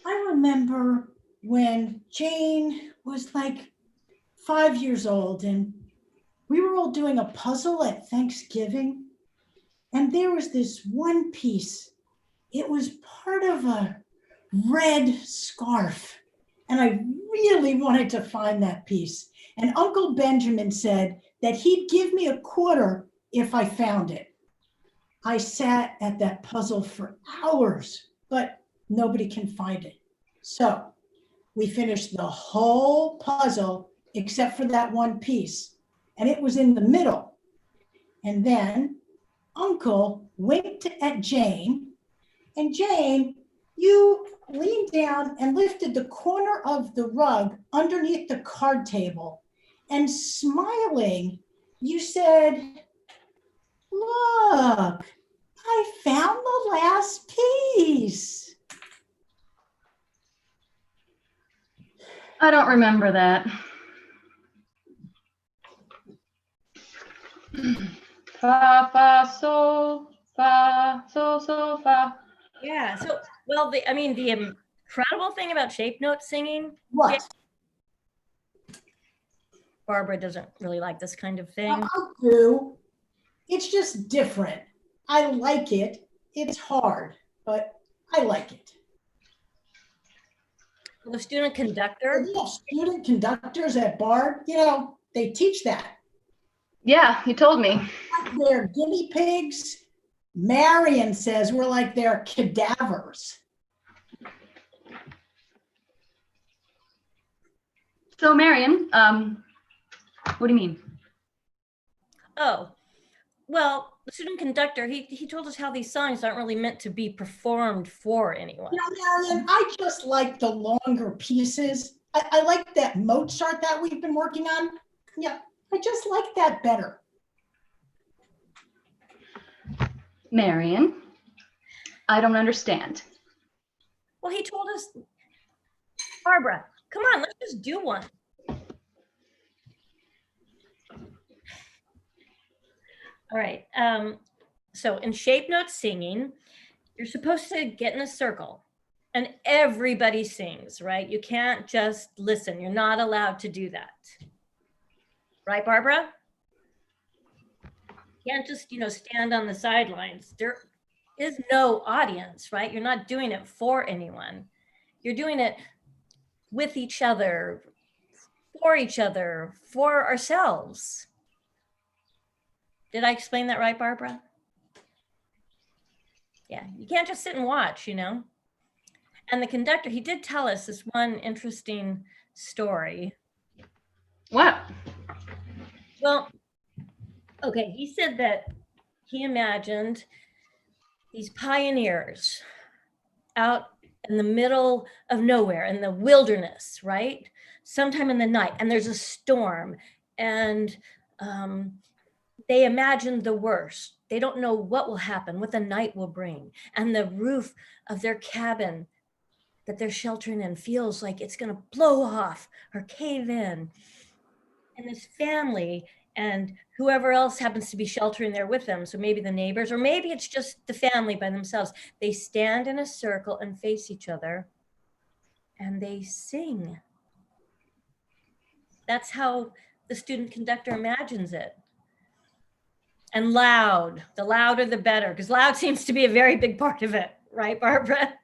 I remember when Jane was like 5 years old and we were all doing a puzzle at Thanksgiving. And there was this one piece. It was part of a red scarf. And I really wanted to find that piece. And Uncle Benjamin said that he'd give me a quarter if I found it. I sat at that puzzle for hours, but nobody can find it. So we finished the whole puzzle except for that one piece. And it was in the middle. And then Uncle winked at Jane, and Jane, you leaned down and lifted the corner of the rug underneath the card table, and smiling, you said, "Look, I found the last piece." I don't remember that. Fa, fa, sol, fa, sol, sol, fa. Yeah. So, well, the incredible thing about shape note singing. What? Barbara doesn't really like this kind of thing. I do. It's just different. I like it. It's hard, but I like it. The student conductor. Yeah, student conductors at Bard, they teach that. Yeah, you told me. They're guinea pigs. Marion says we're like their cadavers. So Marion, what do you mean? Oh, well, the student conductor, he told us how these songs aren't really meant to be performed for anyone. Marion, I just like the longer pieces. I like that Mozart that we've been working on. Yeah, I just like that better. Marion, I don't understand. Well, he told us, Barbara, come on, let's just do one. All right. So in shape note singing, you're supposed to get in a circle and everybody sings, right? You can't just listen. You're not allowed to do that. Right, Barbara? You can't just, stand on the sidelines. There is no audience, right? You're not doing it for anyone. You're doing it with each other, for ourselves. Did I explain that right, Barbara? Yeah, you can't just sit and watch, And the conductor, he did tell us this one interesting story. What? Well, okay, he said that he imagined these pioneers out in the middle of nowhere, in the wilderness, right? Sometime in the night, and there's a storm, and they imagined the worst. They don't know what will happen, what the night will bring. And the roof of their cabin that they're sheltering in feels like it's going to blow off or cave in. And this family and whoever else happens to be sheltering there with them, so maybe the neighbors, or maybe it's just the family by themselves, they stand in a circle and face each other and they sing. That's how the student conductor imagines it. And loud, the louder the better, because loud seems to be a very big part of it, right, Barbara?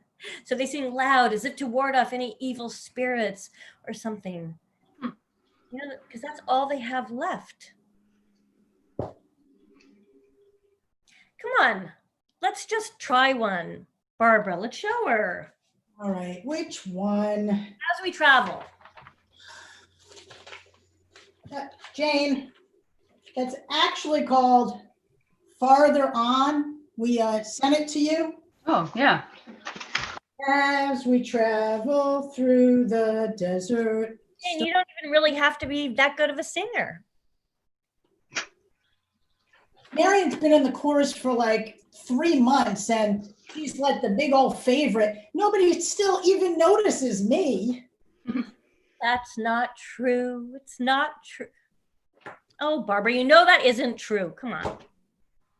So they sing loud as if to ward off any evil spirits or something, because that's all they have left. Come on, let's just try one. Barbara, let's show her. All right, which one? As we travel. Jane, that's actually called Farther On. We sent it to you. Oh, yeah. As we travel through the desert. And you don't even really have to be that good of a singer. Marion's been in the chorus for like 3 months and she's like the big old favorite. Nobody still even notices me. That's not true. It's not true. Oh, Barbara, that isn't true. Come on.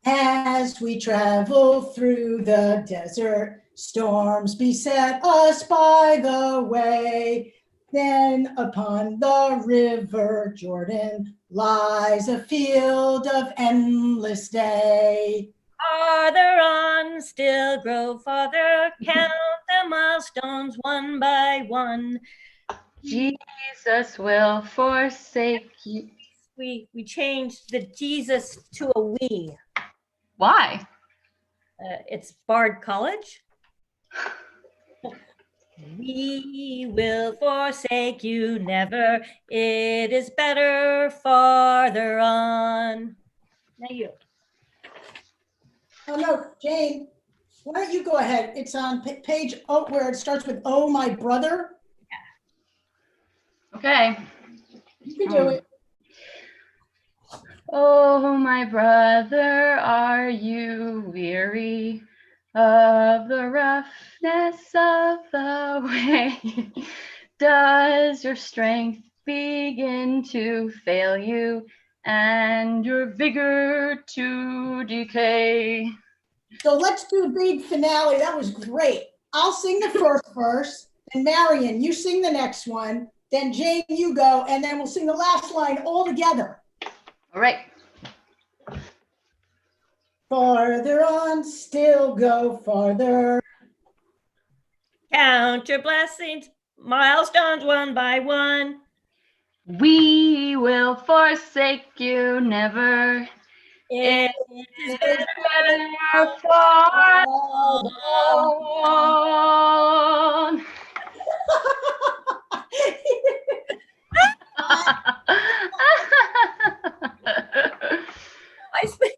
As we travel through the desert, storms beset us by the way. Then upon the river Jordan lies a field of endless day. Farther on, still grow farther, count the milestones one by one. Jesus will forsake you. We changed the Jesus to a we. Why? It's Bard College. We will forsake you never. It is better farther on. Now you. Oh no, Jane, why don't you go ahead? It's on page where it starts with "Oh, my brother." Okay. You can do it. Oh, my brother, are you weary of the roughness of the way? Does your strength begin to fail you and your vigor to decay? So let's do the big finale. That was great. I'll sing the first verse, and Marion, you sing the next one. Then Jane, you go, and then we'll sing the last line all together. All right. Farther on, still go farther. Count your blessings, milestones one by one. We will forsake you never. It is better farther on.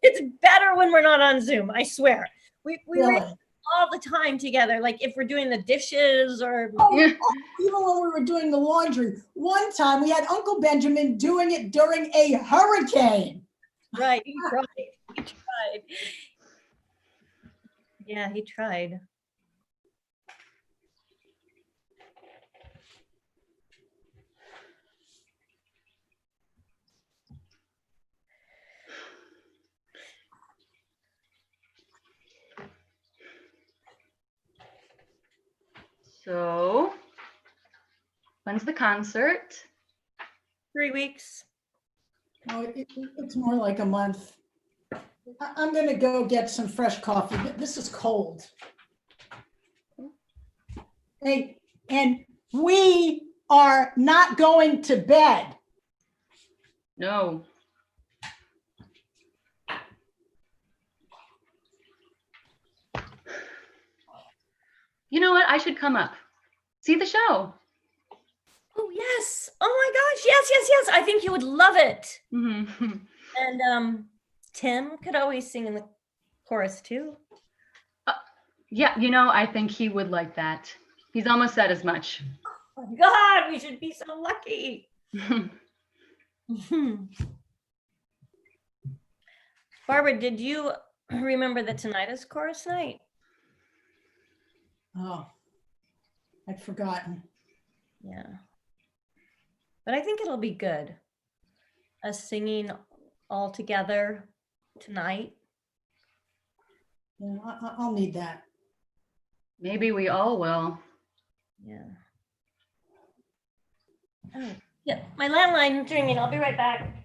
It's better when we're not on Zoom, I swear. We Really? all the time together, like if we're doing the dishes or even when we were doing the laundry. One time we had Uncle Benjamin doing it during a hurricane. Right, he tried. He tried. Yeah, he tried. So, when's the concert? 3 weeks. Oh, it's more like a month. I'm gonna go get some fresh coffee. This is cold. Hey, and we are not going to bed. No. You know what? I should come up. See the show. Oh, yes. Oh my gosh. Yes, yes, yes. I think you would love it. Mm-hmm. And Tim could always sing in the chorus too. Yeah, you know, I think he would like that. He's almost said as much. Oh my God, we should be so lucky. Barbara, did you remember that tonight is chorus night? Oh, I'd forgotten. Yeah. But I think it'll be good. Us singing all together tonight. Yeah, I'll need that. Maybe we all will. Yeah. Oh, yeah. My landline is ringing. I'll be right back.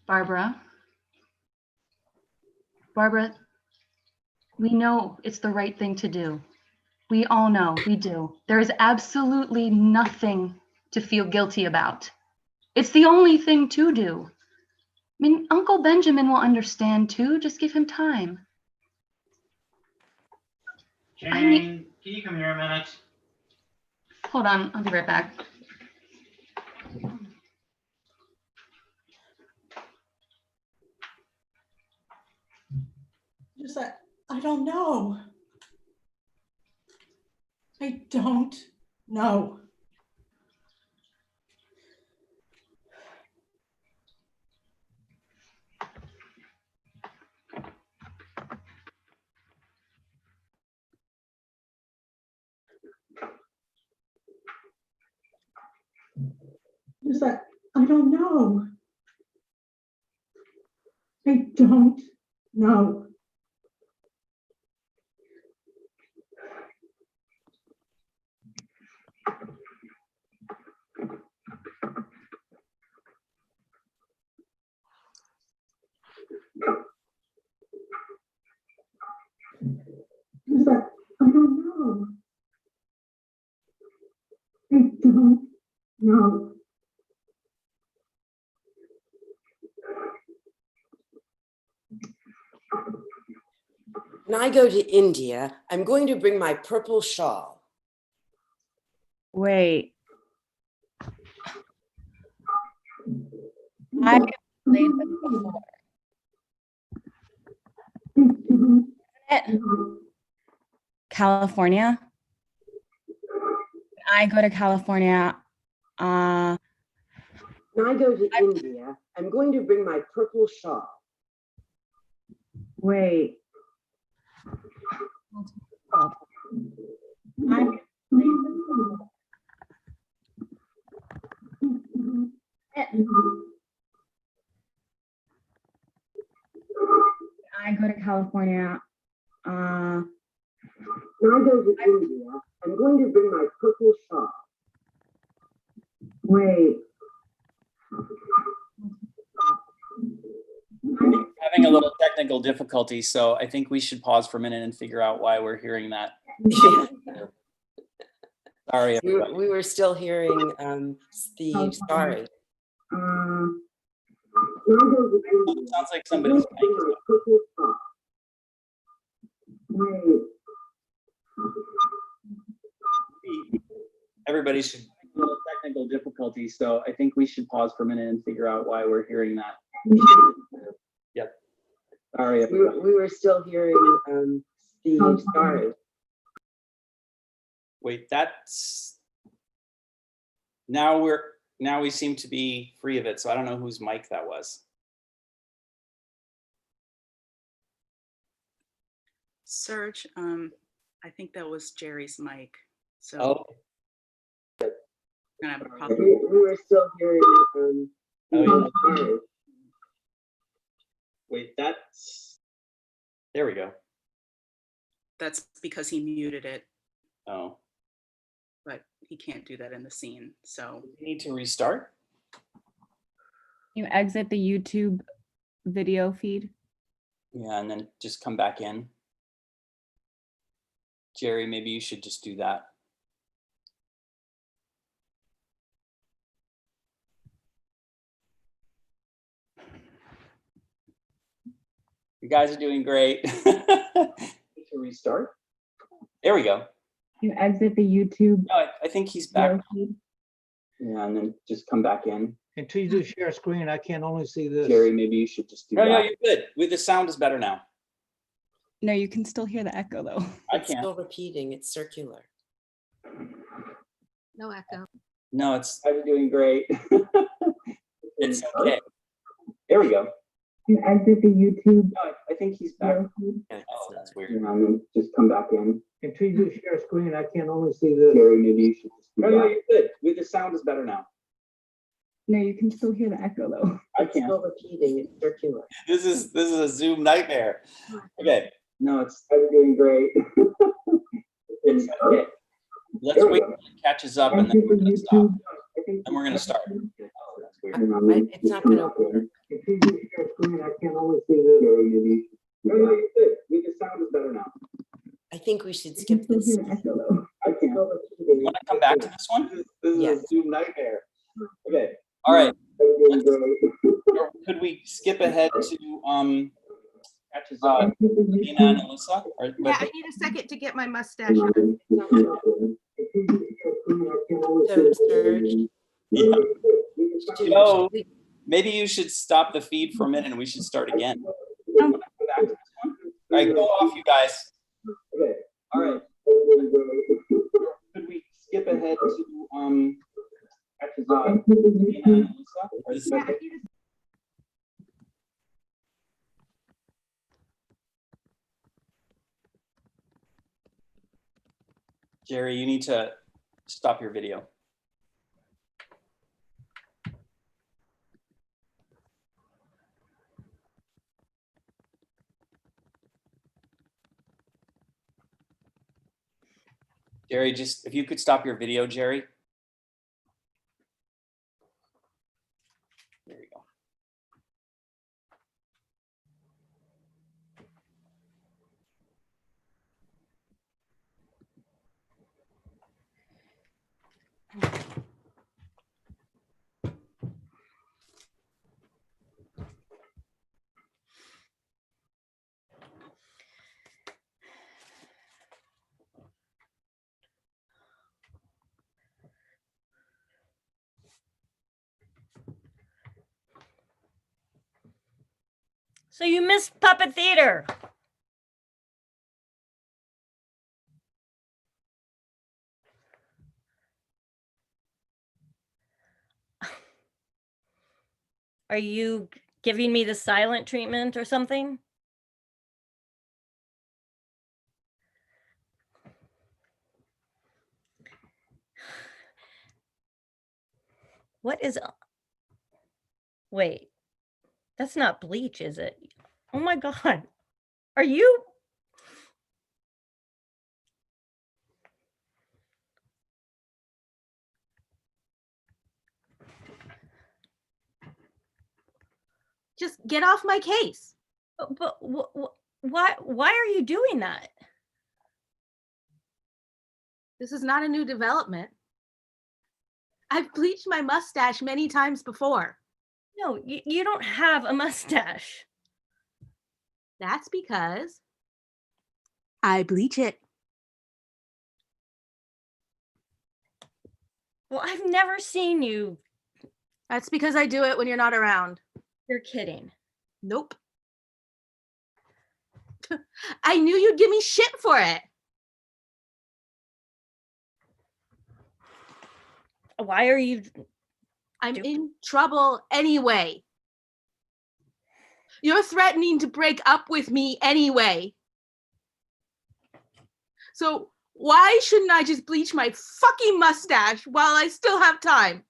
Barbara, we know it's the right thing to do. We all know, we do. There is absolutely nothing to feel guilty about. It's the only thing to do. I mean, Uncle Benjamin will understand too. Just give him time. Jane, can you come here a minute? Hold on, I'll be right back. Just that, I don't know. I don't know. Just that, I don't know. I don't know. Just that, I don't know. I don't know. When I go to India, I'm going to bring my purple shawl. Wait. I played this before. Isn't it? California. When I go to California, When I go to India, I'm going to bring my purple shawl. wait. I go to California. When I go to India, I'm going to bring my purple shawl. Wait. Having a little technical difficulty, so I think we should pause for a minute and figure out why we're hearing that. Sorry, everybody. We were still hearing the sorry. It sounds like somebody's everybody should have a little technical difficulty, so I think we should pause for a minute and figure out why we're hearing that. Yep. Sorry, we were still hearing the stars. Wait, that's now we seem to be free of it. So I don't know whose mic that was. Serge, I think that was Jerry's mic. So Oh, we're gonna have a problem. We were still hearing oh yeah. stars. Wait, that's there we go. That's because he muted it, Oh, but he can't do that in the scene. So we need to restart. You exit the YouTube video feed. Yeah, and then just come back in. Jerry, maybe you should just do that. You guys are doing great. To restart. There we go. You exit the YouTube. No, I think he's back. video feed. Yeah, and then just come back in. Until you do share screen, I can only see this. Jerry, maybe you should just do that. No, you're good. The sound is better now. No, you can still hear the echo though. I It's can't. still repeating, it's circular. No echo. No, it's. I'm doing great. It's okay. There we go. You exit the YouTube. No, I think he's back. video feed. Oh, that's weird. And then just come back in. Until you do share screen, I can only see this. Jerry, maybe you should just do that. No, you're good. The sound is better now. No, you can still hear the echo though. I It's can't. still repeating, it's circular. This is a Zoom nightmare. Okay. No, I'm doing great. It's okay. Let's wait until it catches up and then we're gonna stop. And we're gonna start. Oh, that's weird. It's not gonna work. Until you do share screen, I can only see this. No, you're good. The sound is better now. I think we should skip this. I can't. You want to come back to this one? This is Yes. a Zoom nightmare. Okay. All right. Or could we skip ahead to catches up? Nina and Alyssa? Yeah, I need a second to get my mustache on. So, Serge, Yeah. should- No, maybe you should stop the feed for a minute and we should start again. Come back to this one. All right, go off, you guys. Okay. All right. Could we skip ahead to catches up? Nina and Alyssa? Or this- Yeah, I need a Jerry, you need to stop your video. Jerry, just if you could stop your video, Jerry. There you go. So you missed puppet theater. Are you giving me the silent treatment or something? What is... Wait, that's not bleach, is it? Oh my God. Are you... Just get off my case. But why are you doing that? This is not a new development. I've bleached my mustache many times before. No, you don't have a mustache. That's because I bleach it. Well, I've never seen you. That's because I do it when you're not around. You're kidding. Nope. I knew you'd give me shit for it. Why are you? I'm in trouble anyway. You're threatening to break up with me anyway. So why shouldn't I just bleach my fucking mustache while I still have time?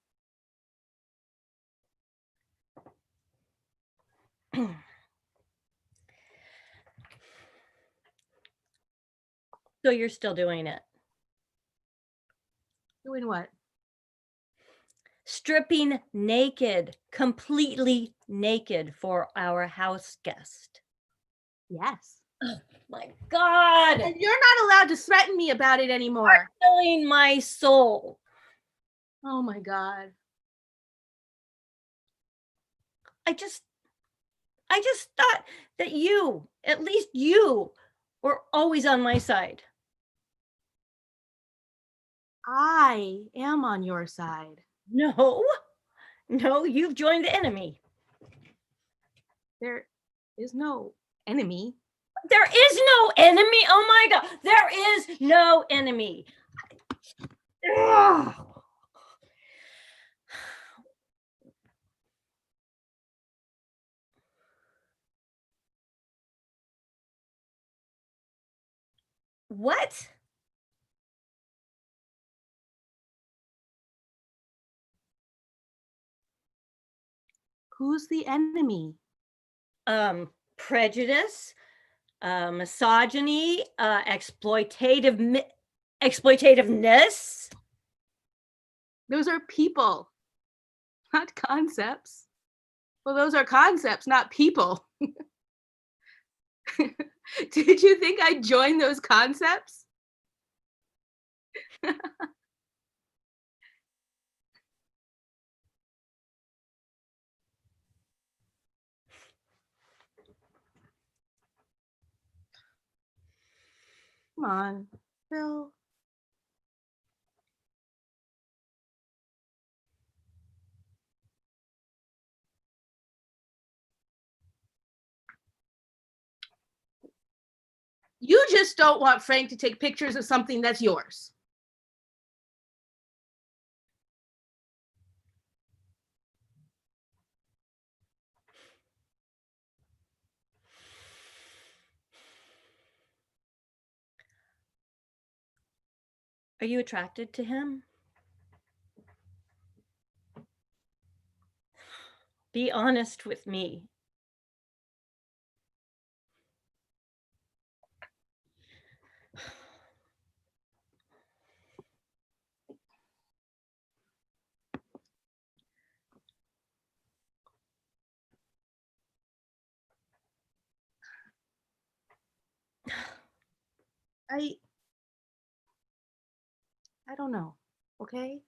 So you're still doing it? Doing what? Stripping naked, completely naked for our house guest. Yes. Oh my God. And you're not allowed to threaten me about it anymore. You're killing my soul. Oh my God. I just thought that you, at least you, were always on my side. I am on your side. No, you've joined the enemy. There is no enemy. There is no enemy. Oh my God, there is no enemy. Ugh. What? Who's the enemy? Prejudice, misogyny, exploitativeness. Those are people, not concepts. Well, those are concepts, not people. Did you think I'd join those concepts? Come on, Phil. You just don't want Frank to take pictures of something that's yours. Are you attracted to him? Be honest with me. I don't know, okay?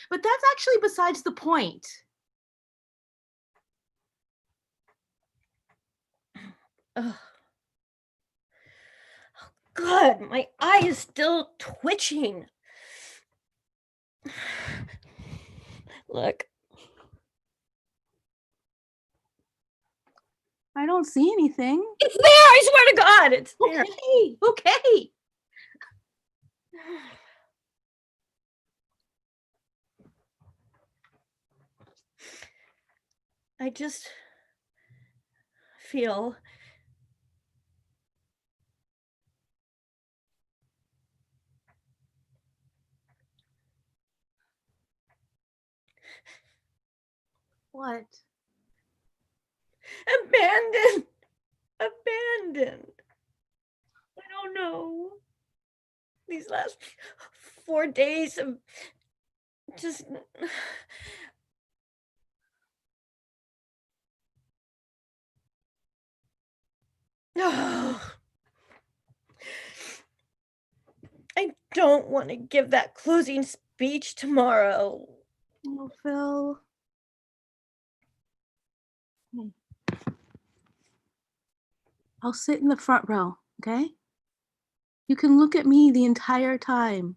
But that's actually besides the point. Ugh. Oh, God, my eye is still twitching. Look. I don't see anything. It's there, I swear to God, it's there. Okay. I just feel What? abandoned. I don't know. These last 4 days of just I don't want to give that closing speech tomorrow. Oh, Phil. I'll sit in the front row, okay? You can look at me the entire time.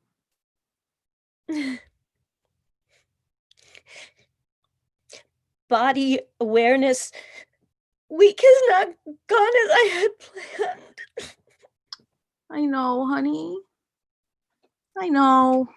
Body awareness week has not gone as I had planned. I know, honey. I know.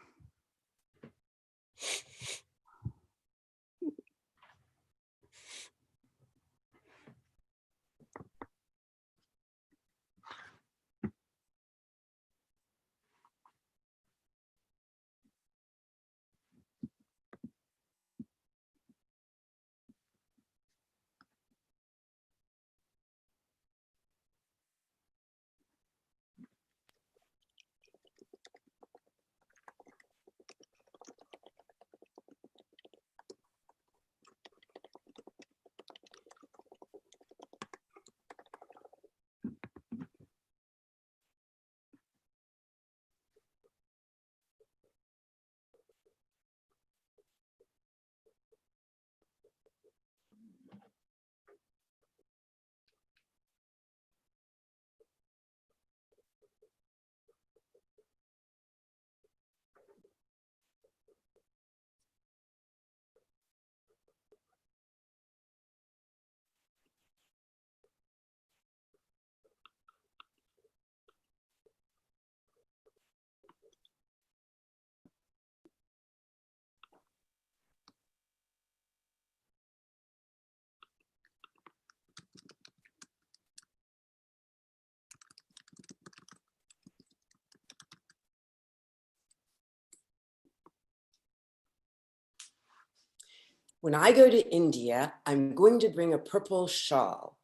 When I go to India, I'm going to bring a purple shawl.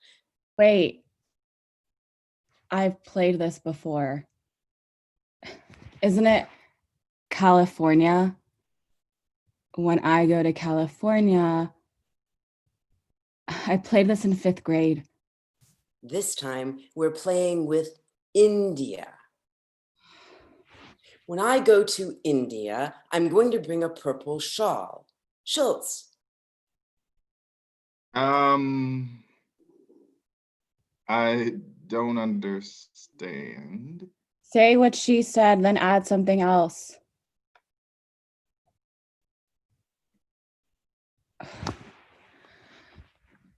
Wait, I've played this before. Isn't it California? When I go to California, I played this in 5th grade. This time, we're playing with India. When I go to India, I'm going to bring a purple shawl. Schultz. I don't understand. Say what she said, then add something else.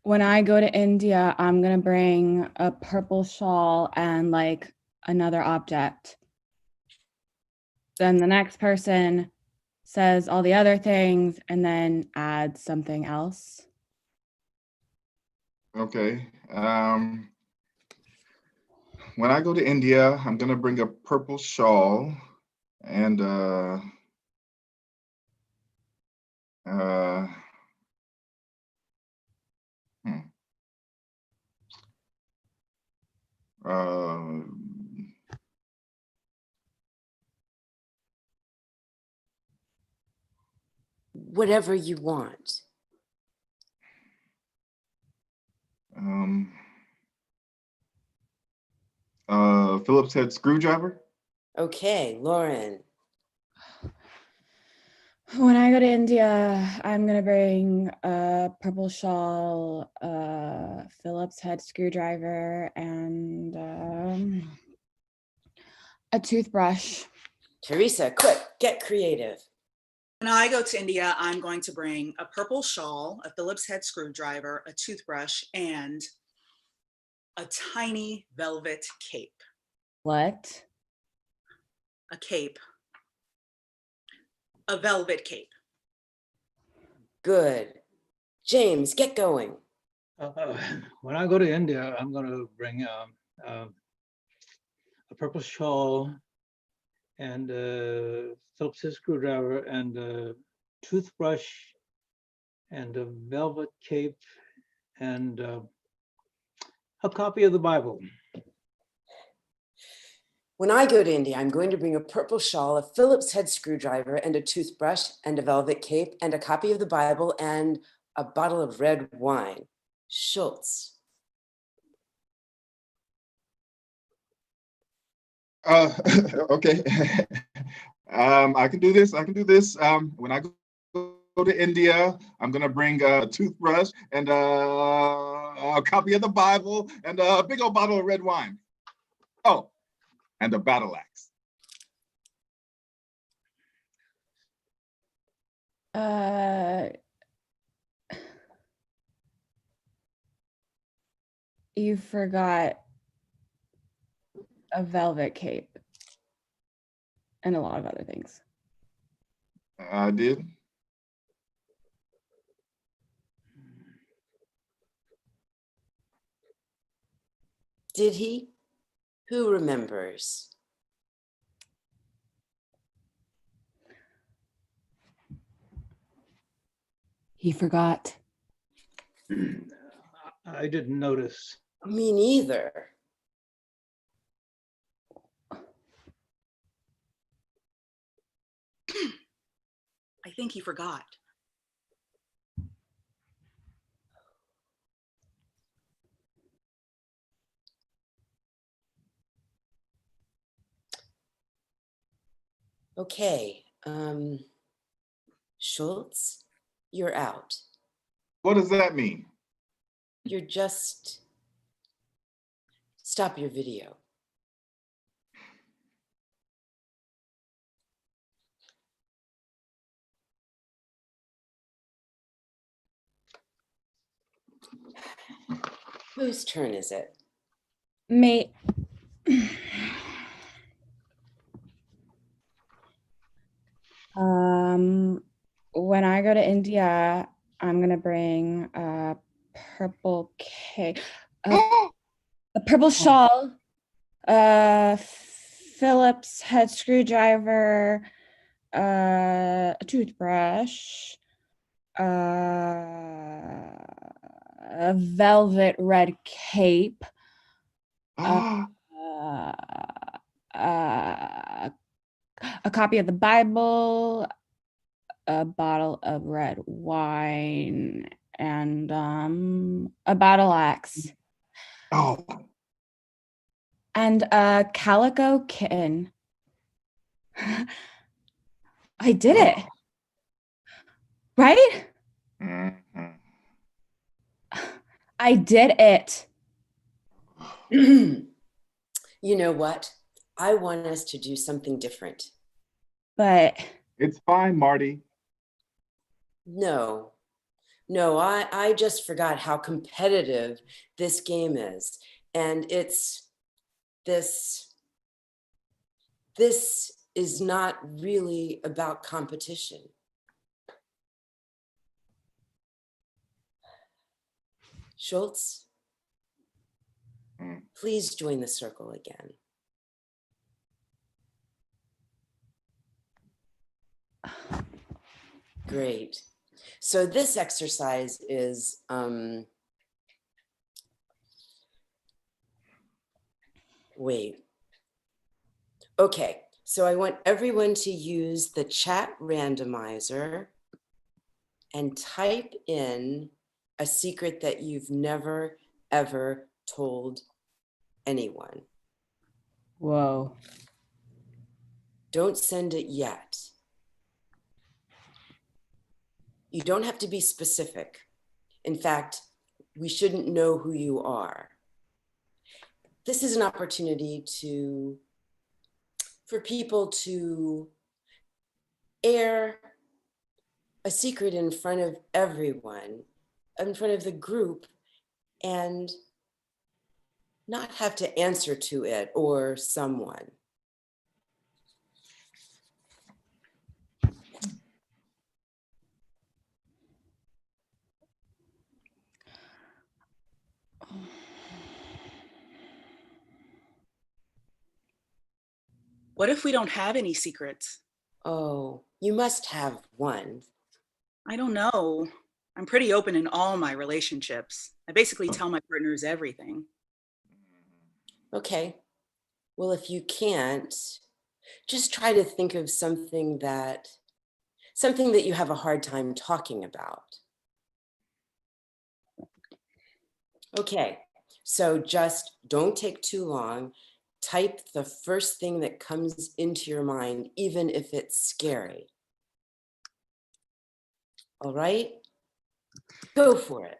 When I go to India, I'm gonna bring a purple shawl and like another object. Then the next person says all the other things and then adds something else. Okay. When I go to India, I'm gonna bring a purple shawl and Whatever you want. Phillips head screwdriver. Okay, Lauren. When I go to India, I'm gonna bring a purple shawl, a Phillips head screwdriver, and a toothbrush. Teresa, quick, get creative. When I go to India, I'm going to bring a purple shawl, a Phillips head screwdriver, a toothbrush, and a tiny velvet cape. What? A cape. A velvet cape. Good. James, get going. When I go to India, I'm going to bring a purple shawl and a Phillips head screwdriver and a toothbrush and a velvet cape and a copy of the Bible. When I go to India, I'm going to bring a purple shawl, a Phillips head screwdriver, and a toothbrush, and a velvet cape, and a copy of the Bible, and a bottle of red wine. Schultz. Okay. I can do this. I can do this. When I go to India, I'm gonna bring a toothbrush and a copy of the Bible and a big old bottle of red wine. Oh, and a battle axe. Uh, you forgot a velvet cape and a lot of other things. I did. Did he? Who remembers? He forgot. I didn't notice. Me neither. I think he forgot. Okay, Schultz, you're out. What does that mean? You're just, stop your video. Whose turn is it? Me. When I go to India, I'm gonna bring a purple cake, a purple shawl, a Phillips head screwdriver, a toothbrush, a velvet red cape, uh, a copy of the Bible, a bottle of red wine, and a battle axe. Oh. And a calico kitten. I did it. Right? I did it. You know what? I want us to do something different. But it's fine, Marty. No, I just forgot how competitive this game is. And it's this is not really about competition. Schultz, please join the circle again. Great. So this exercise is wait. Okay, so I want everyone to use the chat randomizer and type in a secret that you've never, ever told anyone. Whoa. Don't send it yet. You don't have to be specific. In fact, we shouldn't know who you are. This is an opportunity for people to air a secret in front of everyone, in front of the group, and not have to answer to it or someone. What if we don't have any secrets? Oh, you must have one. I don't know. I'm pretty open in all my relationships. I basically tell my partners everything. Okay. Well, if you can't, just try to think of something that you have a hard time talking about. Okay, so just don't take too long. Type the first thing that comes into your mind, even if it's scary. All right? Go for it.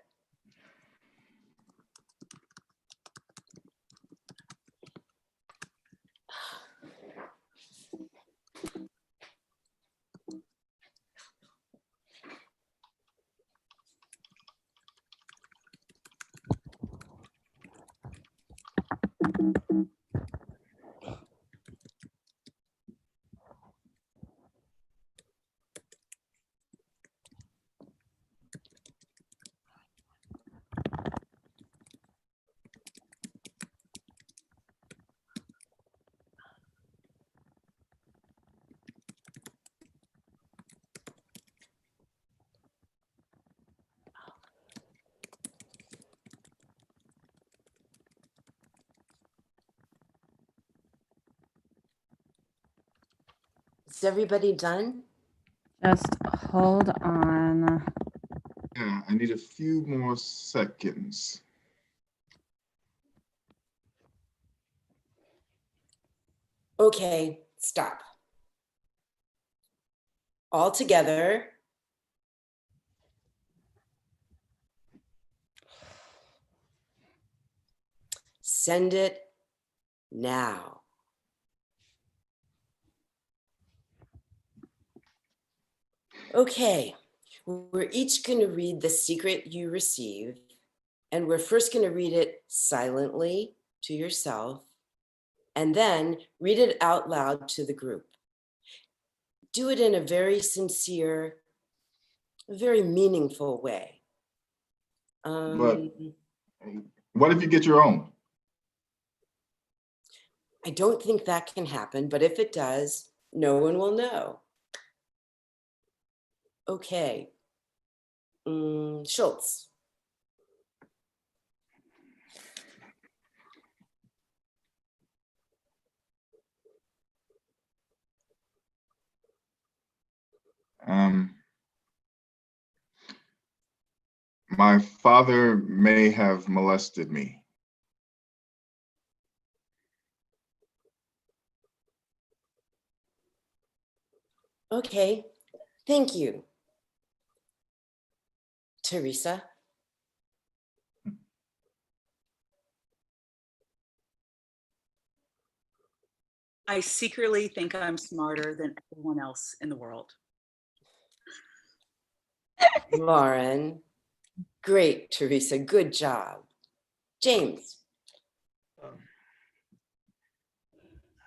Is everybody done? Just hold on. Yeah, I need a few more seconds. Okay, stop. All together. Send it now. Okay, we're each going to read the secret you receive, and we're first going to read it silently to yourself, and then read it out loud to the group. Do it in a very sincere, very meaningful way. But what if you get your own? I don't think that can happen, but if it does, no one will know. Okay. Schultz. My father may have molested me. Okay, thank you. Teresa. I secretly think I'm smarter than everyone else in the world. Lauren. Great, Teresa, good job. James.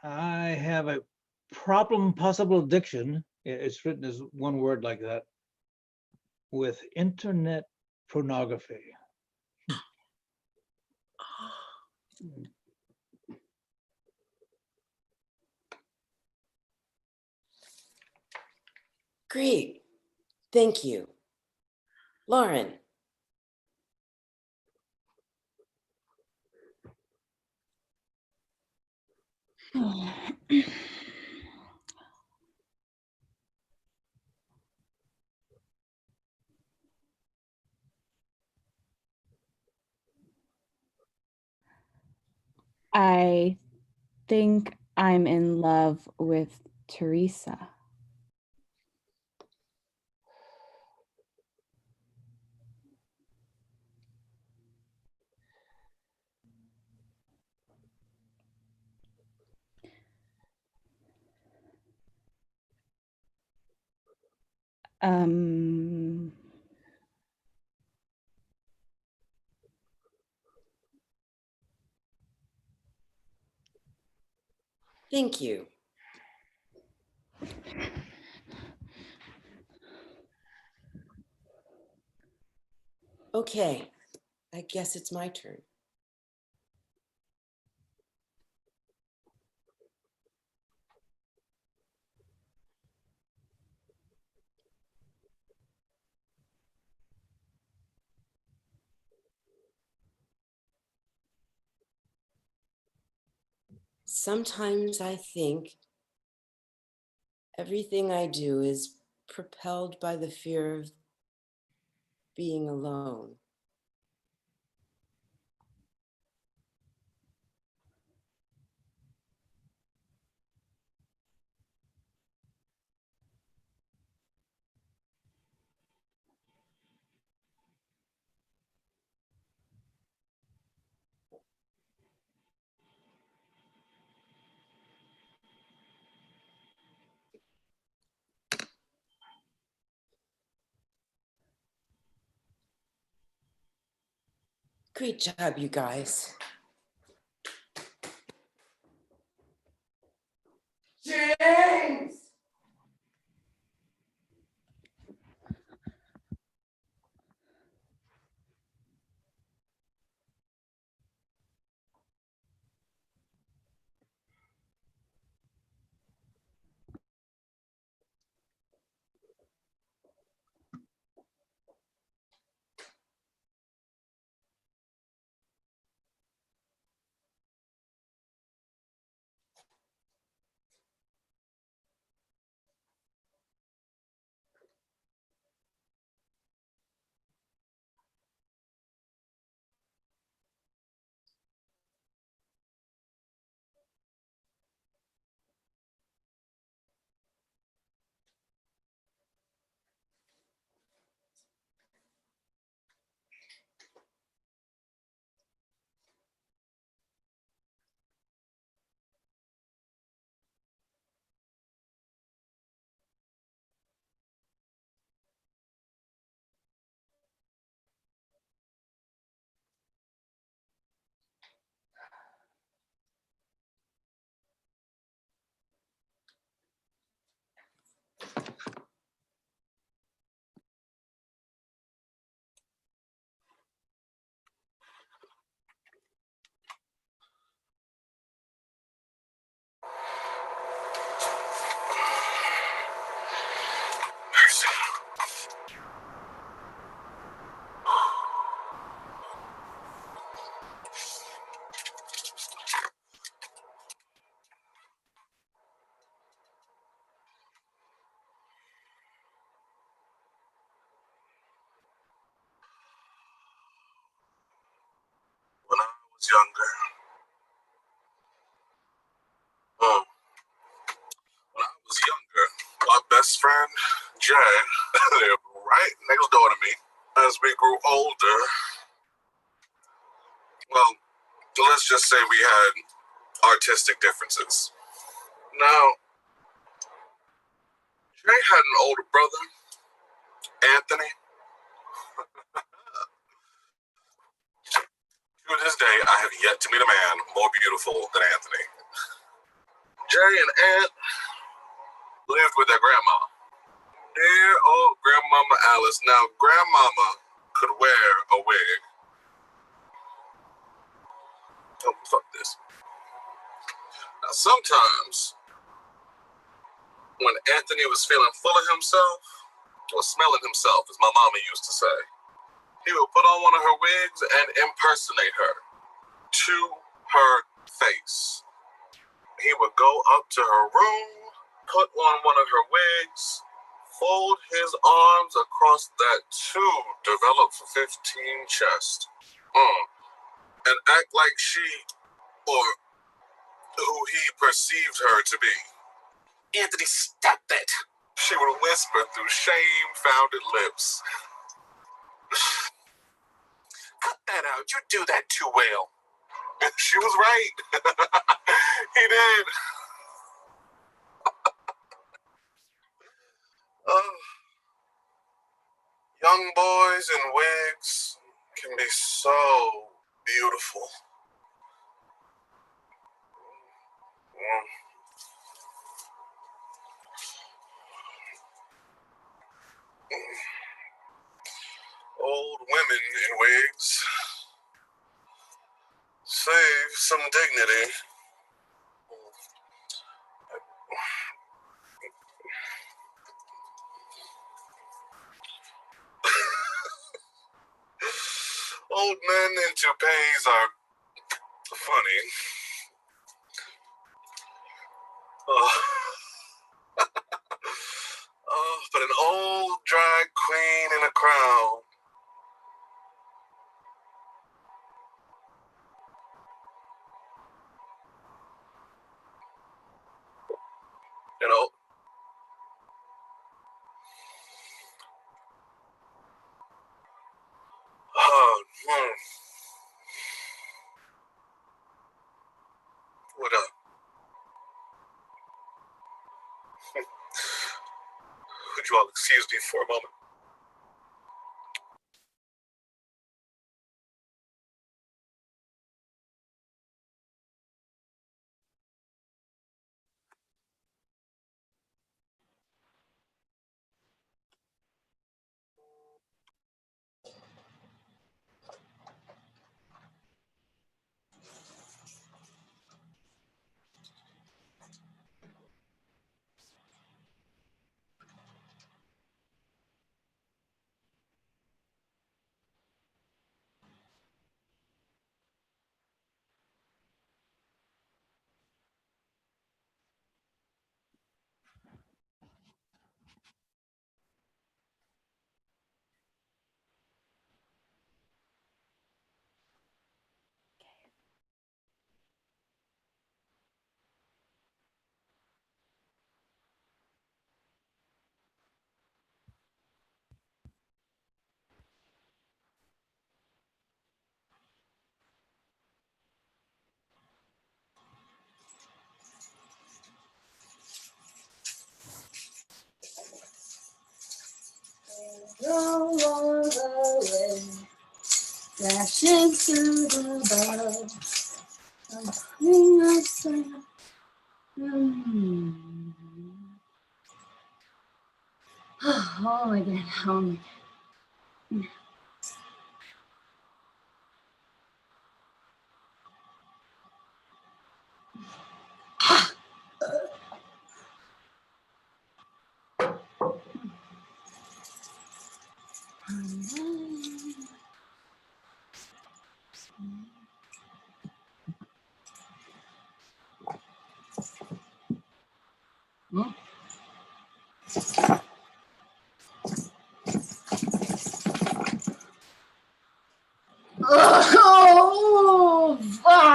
I have a problem possible addiction. It's written as one word like that, with internet pornography. Great, thank you. Lauren. I think I'm in love with Teresa. Um, Thank you. Okay, I guess it's my turn. Sometimes I think everything I do is propelled by the fear of being alone. Great job, you guys. James! When I was younger, when I was younger, my best friend, Jay, lived right next door to me. As we grew older, well, let's just say we had artistic differences. Now, Jay had an older brother, Anthony. To this day, I have yet to meet a man more beautiful than Anthony. Jay and Aunt lived with their grandma. Dear old Grandmama Alice. Now, Grandmama could wear a wig. Oh, fuck this. Now, sometimes, when Anthony was feeling full of himself, or smelling himself, as my mama used to say, he would put on one of her wigs and impersonate her to her face. He would go up to her room, put on one of her wigs, fold his arms across that too developed for 15 chest, and act like she, or who he perceived her to be. Anthony, stop that! She would whisper through shame-founded lips. Cut that out. You do that too well. And she was right. He did. Young boys in wigs can be so beautiful. Old women in wigs save some dignity. Old men in toupees are funny. But an old drag queen in a crown. You know, what up? Would you all excuse me for a moment? Roll all the way, crashing through the bug. Something I said. Home again, home again. Oh, fuck.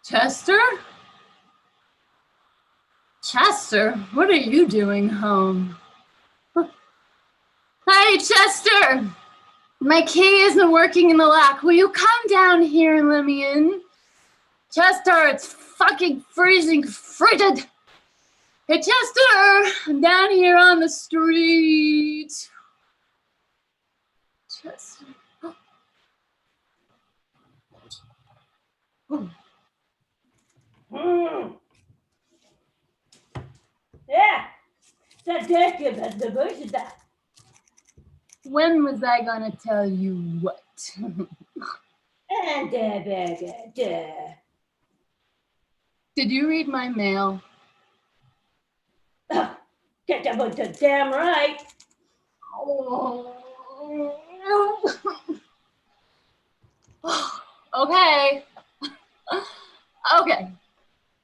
Chester? Chester, what are you doing home? Hey, Chester! My key isn't working in the lock. Will you come down here and let me in? Chester, it's fucking freezing frigid. Hey, Chester, I'm down here on the street. Chester. Oh. Yeah, the bush is that. When was I gonna tell you what? Did you read my mail? Damn right. Okay.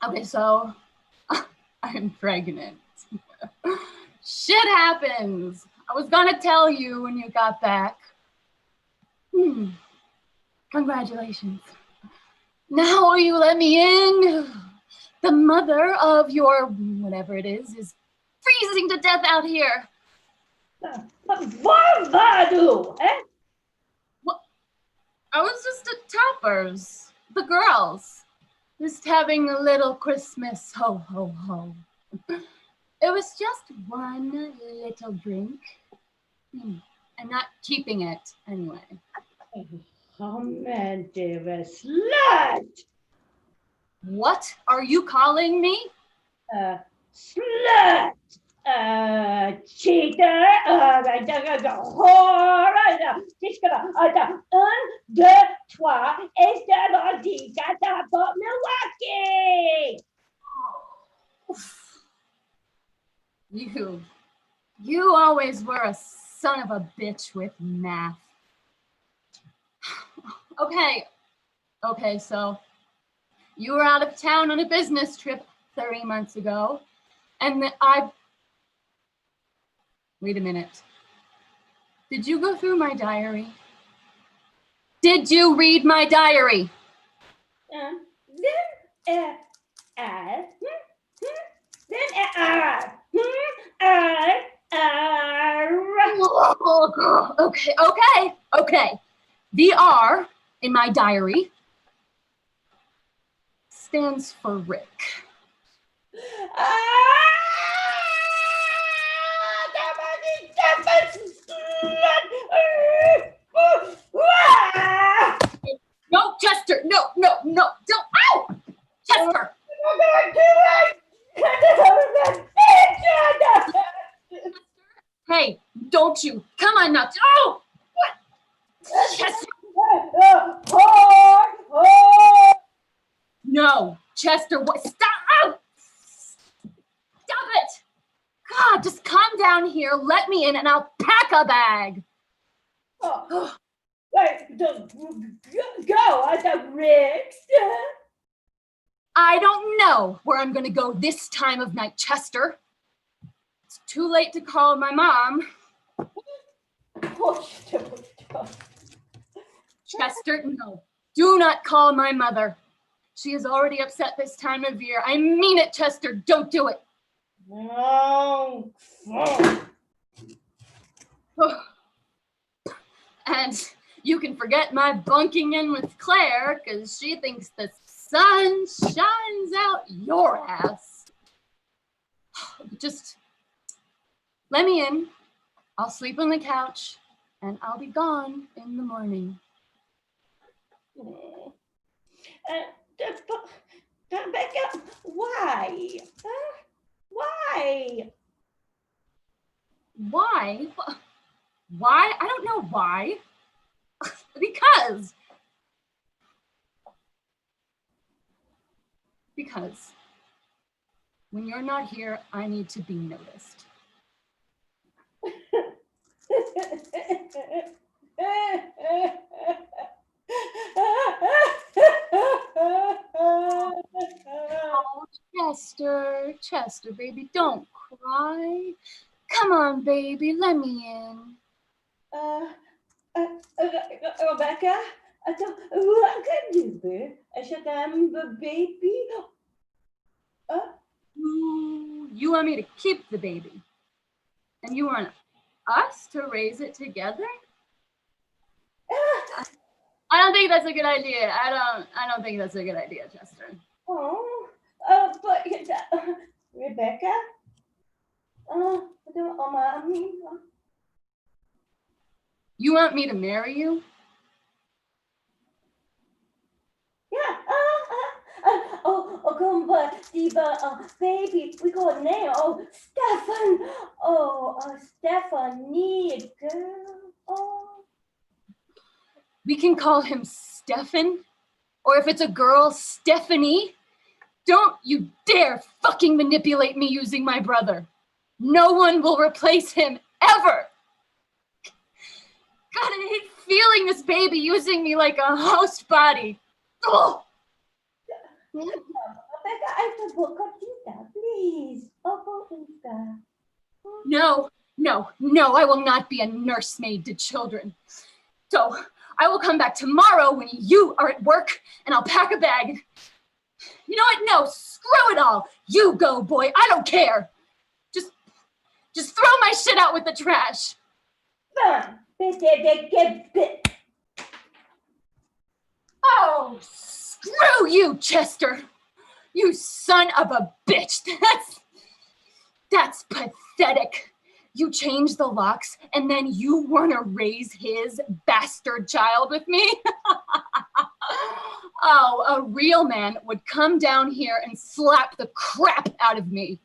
Okay, so I'm pregnant. Shit happens. I was gonna tell you when you got back. Congratulations. Now will you let me in? The mother of your whatever it is freezing to death out here. What do? Eh? What? I was just at Topper's. The girls. Just having a little Christmas ho ho ho. It was just one little drink. I'm not keeping it anyway. Oh man, dear slut! What are you calling me? Slut! Cheater! Whore! Un, deux, trois, Estelodi, Catapult, Milwaukee! You always were a son of a bitch with math. Okay, so you were out of town on a business trip 3 months ago, and wait a minute. Did you go through my diary? Did you read my diary? Okay. The R in my diary stands for Rick. No, Chester, no, don't, ow! Chester! Hey, don't you, come on now, oh! What? Chester! No, Chester, what, stop, oh! Stop it! God, just come down here, let me in, and I'll pack a bag. Go at the Ricks. I don't know where I'm gonna go this time of night, Chester. It's too late to call my mom. Chester, no, do not call my mother. She is already upset this time of year. I mean it, Chester, don't do it. And You can forget my bunking in with Claire, because she thinks the sun shines out your ass. Just let me in. I'll sleep on the couch, and I'll be gone in the morning. Becca, why? Why? Why? Why? I don't know why. Because when you're not here, I need to be noticed. Oh, Chester, baby, don't cry. Come on, baby, let me in. Rebecca, what can you do? Should I baby? You want me to keep the baby, and you want us to raise it together? I don't think that's a good idea. I don't think that's a good idea, Chester. Oh, but Rebecca, mommy. You want me to marry you? Yeah. Come, but baby, we got now. Oh, Stefan. Stefan, need girl. Oh. We can call him Stefan, or if it's a girl, Stephanie. Don't you dare fucking manipulate me using my brother. No one will replace him, ever. God, I hate feeling this baby using me like a house body. Ugh. Rebecca, I forgot Conchita, please. Conchita. No, I will not be a nursemaid to children. So I will come back tomorrow when you are at work, and I'll pack a bag. You know what? No, screw it all. You go, boy. I don't care. Just throw my shit out with the trash. Oh, screw you, Chester. You son of a bitch. That's pathetic. You changed the locks, and then you want to raise his bastard child with me? Oh, a real man would come down here and slap the crap out of me.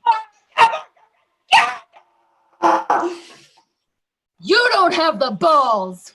You don't have the balls.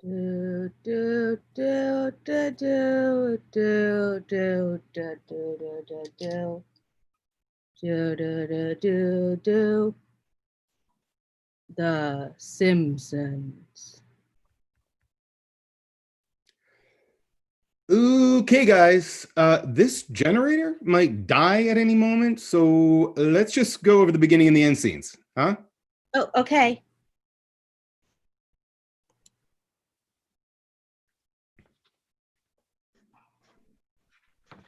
Do do do do do do do do do do do do do do do. The Simpsons. Okay, guys, this generator might die at any moment, so let's just go over the beginning and the end scenes, huh? Oh, okay.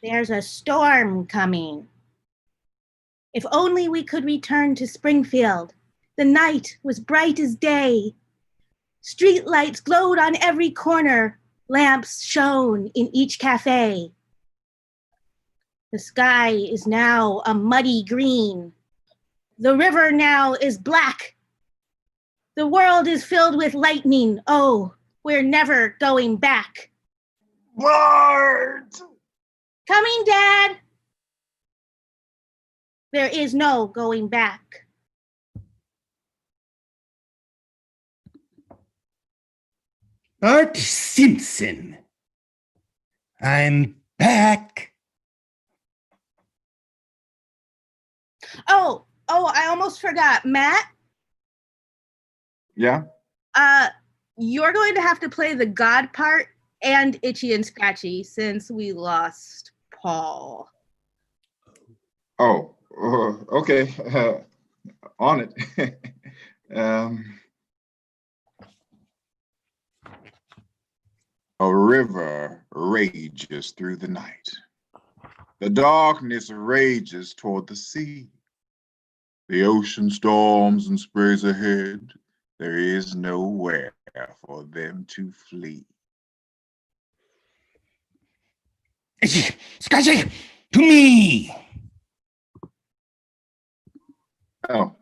There's a storm coming. If only we could return to Springfield. The night was bright as day. Street lights glowed on every corner. Lamps shone in each cafe. The sky is now a muddy green. The river now is black. The world is filled with lightning. Oh, we're never going back. Bart! Coming, Dad. There is no going back. Art Simpson, I'm back. Oh, I almost forgot. Matt, Yeah? you're going to have to play the God part and Itchy and Scratchy since we lost Paul. Oh, okay. On it. A river rages through the night. The darkness rages toward the sea. The ocean storms and sprays ahead. There is nowhere for them to flee. Scratchy, to me. Oh,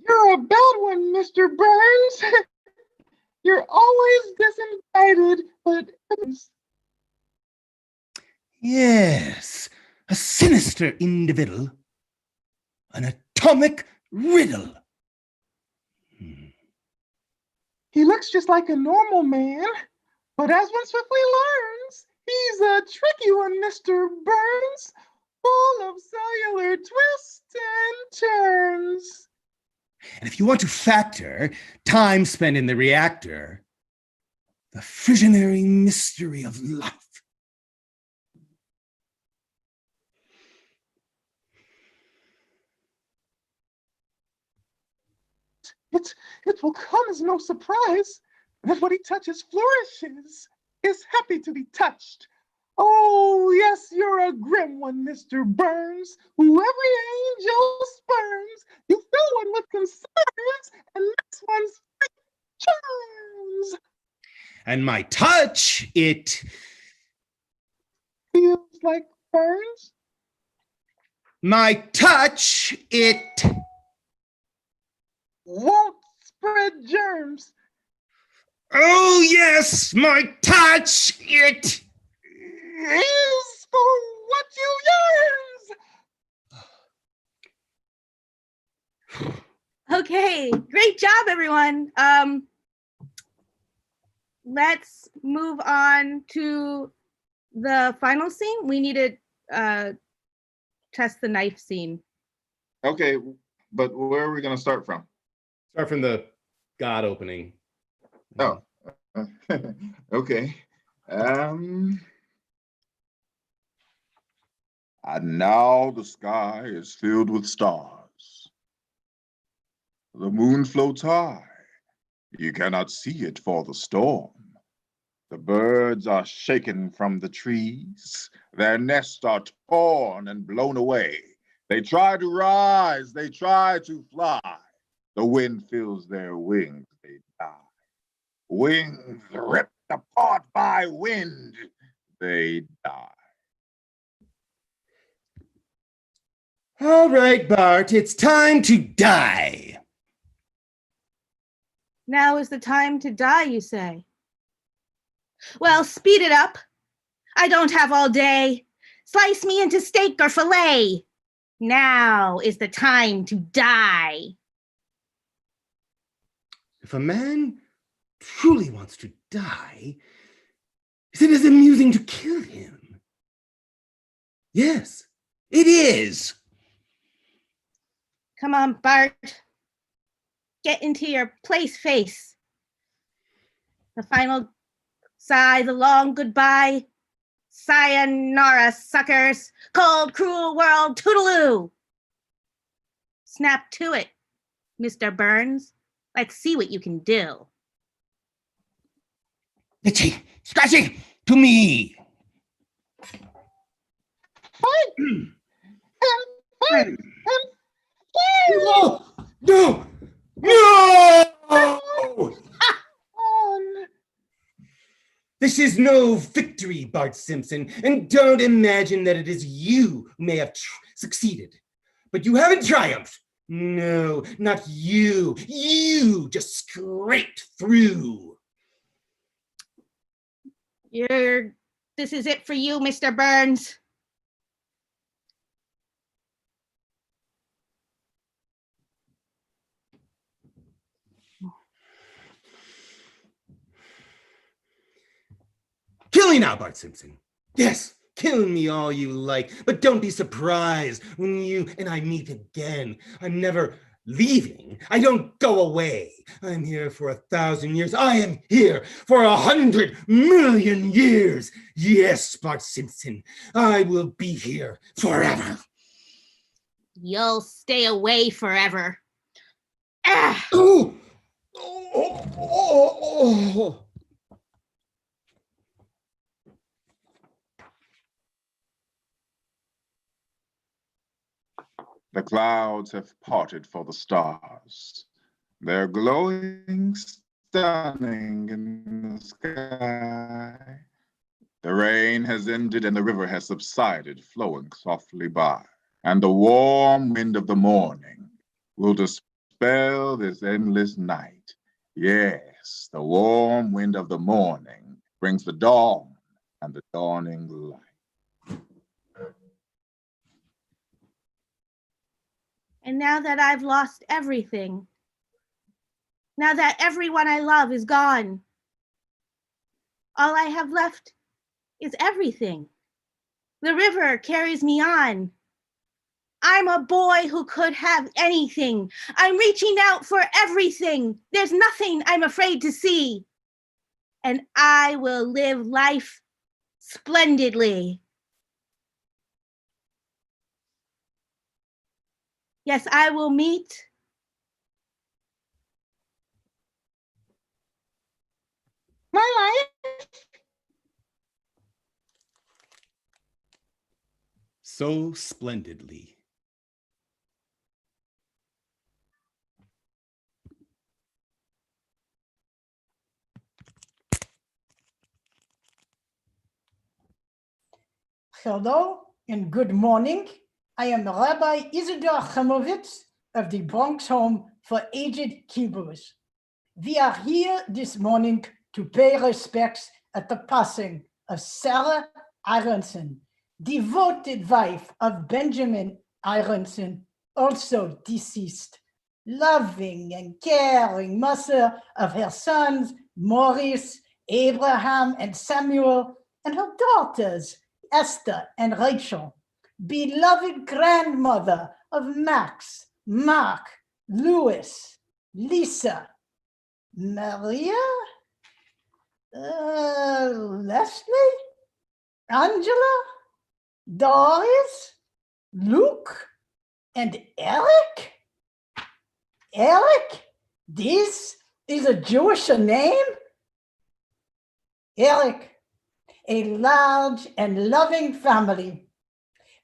you're a bad one, Mr. Burns. You're always disinvited, but Yes, a sinister individual, an atomic riddle. he looks just like a normal man. But as one swiftly learns, he's a tricky one, Mr. Burns, full of cellular twists and turns. And if you want to factor time spent in the reactor, the visionary mystery of life. It will come as no surprise that what he touches flourishes, is happy to be touched. Oh, yes, you're a grim one, Mr. Burns, who every angel spurns. You fill one with concerns and mix one's charms. And my touch, it feels like burns. My touch, it won't spread germs. Oh, yes, my touch, it is for what you yearns. Okay, great job, everyone. Let's move on to the final scene. We need to test the knife scene. Okay, but where are we going to start from? Start from the God opening. Oh, okay. And now the sky is filled with stars. The moon floats high. You cannot see it for the storm. The birds are shaken from the trees. Their nests are torn and blown away. They try to rise. They try to fly. The wind fills their wings. They die. Wings ripped apart by wind. They die. All right, Bart, it's time to die. Now is the time to die, you say? Well, speed it up. I don't have all day. Slice me into steak or fillet. Now is the time to die. If a man truly wants to die, is it as amusing to kill him? Yes, it is. Come on, Bart. Get into your place face. The final sigh, the long goodbye. Sayonara, suckers. Cold, cruel world, toodaloo. Snap to it, Mr. Burns. Let's see what you can do. Itchy, scratchy, to me. No! No! No! This is no victory, Bart Simpson, and don't imagine that it is you who may have succeeded. But you haven't triumphed. No, not you. You just scraped through. This is it for you, Mr. Burns. Kill me now, Bart Simpson. Yes, kill me all you like, but don't be surprised when you and I meet again. I'm never leaving. I don't go away. I'm here for 1,000 years. I am here for 100 million years. Yes, Bart Simpson, I will be here forever. You'll stay away forever. Ah! Oh! Oh! Oh! Oh! The clouds have parted for the stars. They're glowing, stunning in the sky. The rain has ended and the river has subsided, flowing softly by. And the warm wind of the morning will dispel this endless night. Yes, the warm wind of the morning brings the dawn and the dawning light. And now that I've lost everything, now that everyone I love is gone, all I have left is everything. The river carries me on. I'm a boy who could have anything. I'm reaching out for everything. There's nothing I'm afraid to see. And I will live life splendidly. Yes, I will meet my life. So splendidly. Hello and good morning. I am Rabbi Isidore Chamovitz of the Bronx Home for Aged Hebrews. We are here this morning to pay respects at the passing of Sarah Aronson, devoted wife of Benjamin Aronson, also deceased, loving and caring mother of her sons, Maurice, Abraham, and Samuel, and her daughters, Esther and Rachel, beloved grandmother of Max, Mark, Louis, Lisa, Maria, Leslie, Angela, Doris, Luke, and Eric? Eric? This is a Jewish name? Eric, a large and loving family.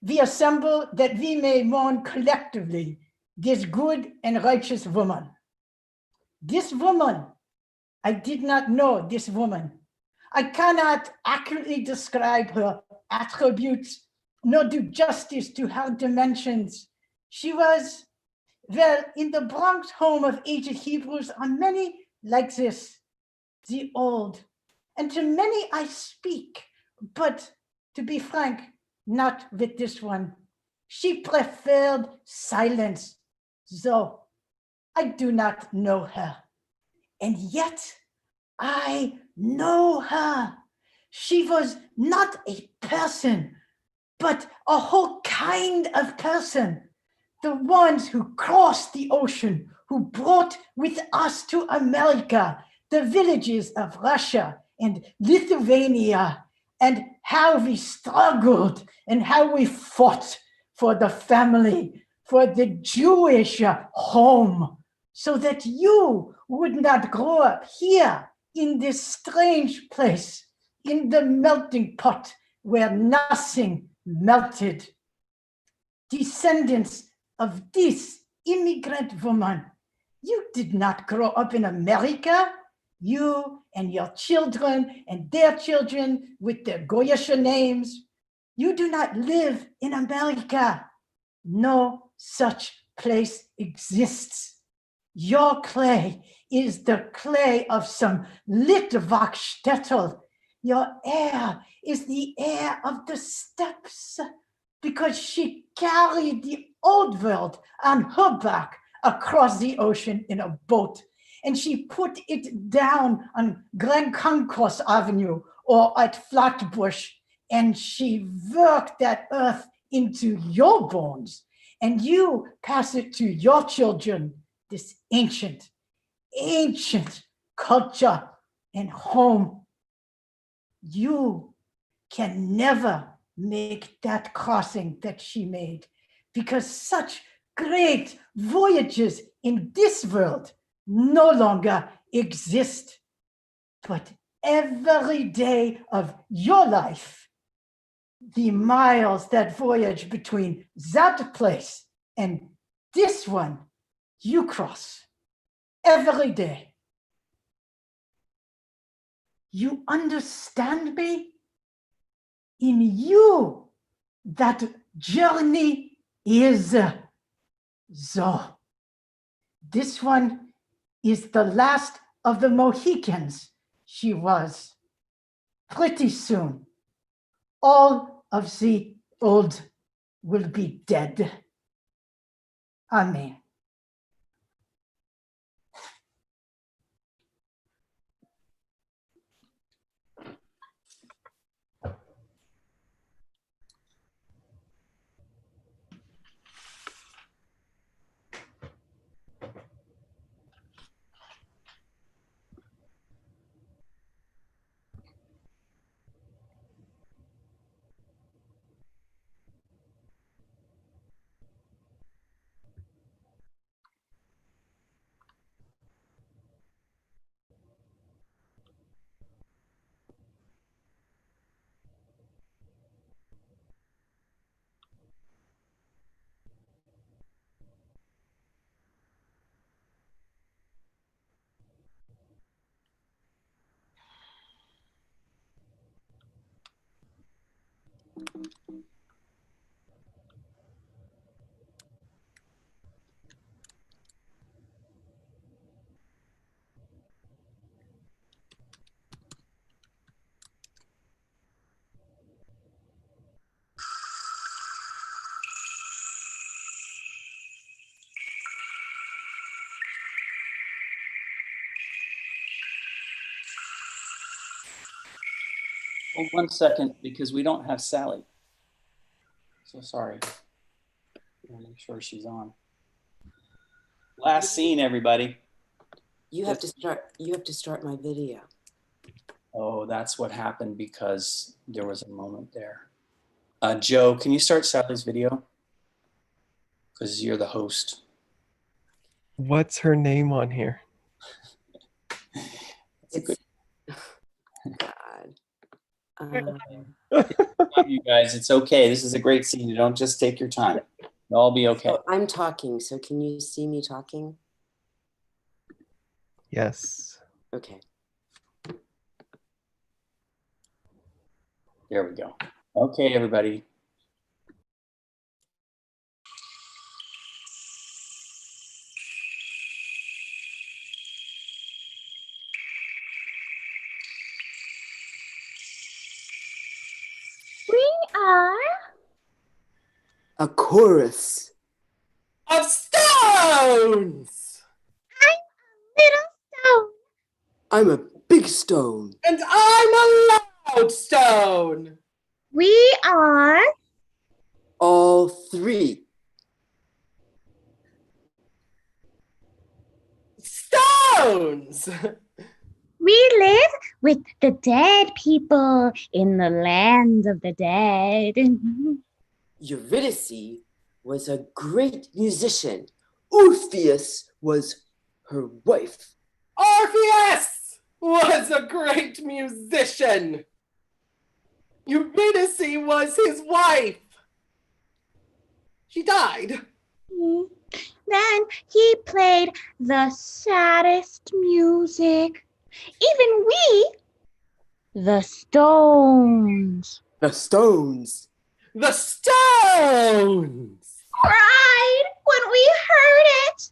We assemble that we may mourn collectively this good and righteous woman. This woman, I did not know this woman. I cannot accurately describe her attributes, nor do justice to her dimensions. She was, well, in the Bronx Home of Aged Hebrews are many like this, the old, and to many I speak, but to be frank, not with this one. She preferred silence. So I do not know her. And yet I know her. She was not a person, but a whole kind of person. The ones who crossed the ocean, who brought with us to America the villages of Russia and Lithuania, and how we struggled and how we fought for the family, for the Jewish home, so that you would not grow up here in this strange place, in the melting pot where nothing melted. Descendants of this immigrant woman, you did not grow up in America. You and your children and their children with their Goyish names. You do not live in America. No such place exists. Your clay is the clay of some Litvak shtetl. Your air is the air of the steppes, because she carried the old world on her back across the ocean in a boat. And she put it down on Grand Concourse Avenue or at Flatbush. And she worked that earth into your bones. And you pass it to your children, this ancient culture and home. You can never make that crossing that she made, because such great voyages in this world no longer exist. But every day of your life, the miles that voyage between that place and this one, you cross every day. You understand me? In you, that journey is so. This one is the last of the Mohicans. She was. Pretty soon, all of the old will be dead. Amen. Hold 1 second, because we don't have Sally. So sorry. I'll make sure she's on. Last scene, everybody. You have to start my video. Oh, that's what happened, because there was a moment there. Joe, can you start Sally's video? Because you're the host. What's her name on here? You guys, it's okay. This is a great scene. You don't just take your time. It'll all be okay. So I'm talking, so can you see me talking? Yes. Okay. There we go. Okay, everybody. We are. a chorus of stones. Little stone. I'm a big stone. And I'm a loud stone. We are All three. Stones. We live with the dead people in the land of the dead. Eurydice was a great musician. Orpheus was her wife. Orpheus was a great musician. Eurydice was his wife. She died. Then he played the saddest music. Even we, the stones. The stones. The stones Cried when we heard it.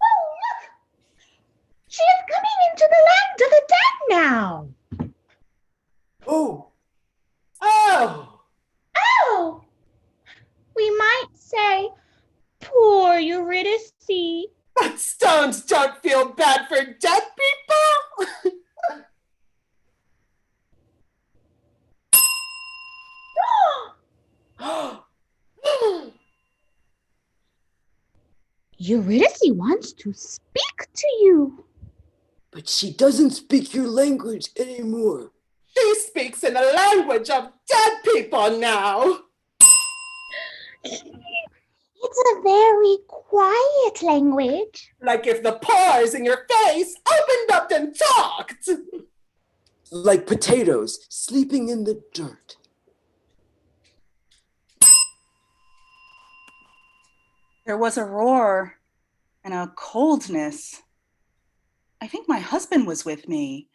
Oh, look! She is coming into the land of the dead now. Oh. Oh. Oh! We might say, poor Eurydice. But stones don't feel bad for dead people. Eurydice wants to speak to you. But she doesn't speak your language anymore. She speaks in the language of dead people now. It's a very quiet language. Like if the pores in your face opened up and talked. Like potatoes sleeping in the dirt. There was a roar and a coldness. I think my husband was with me.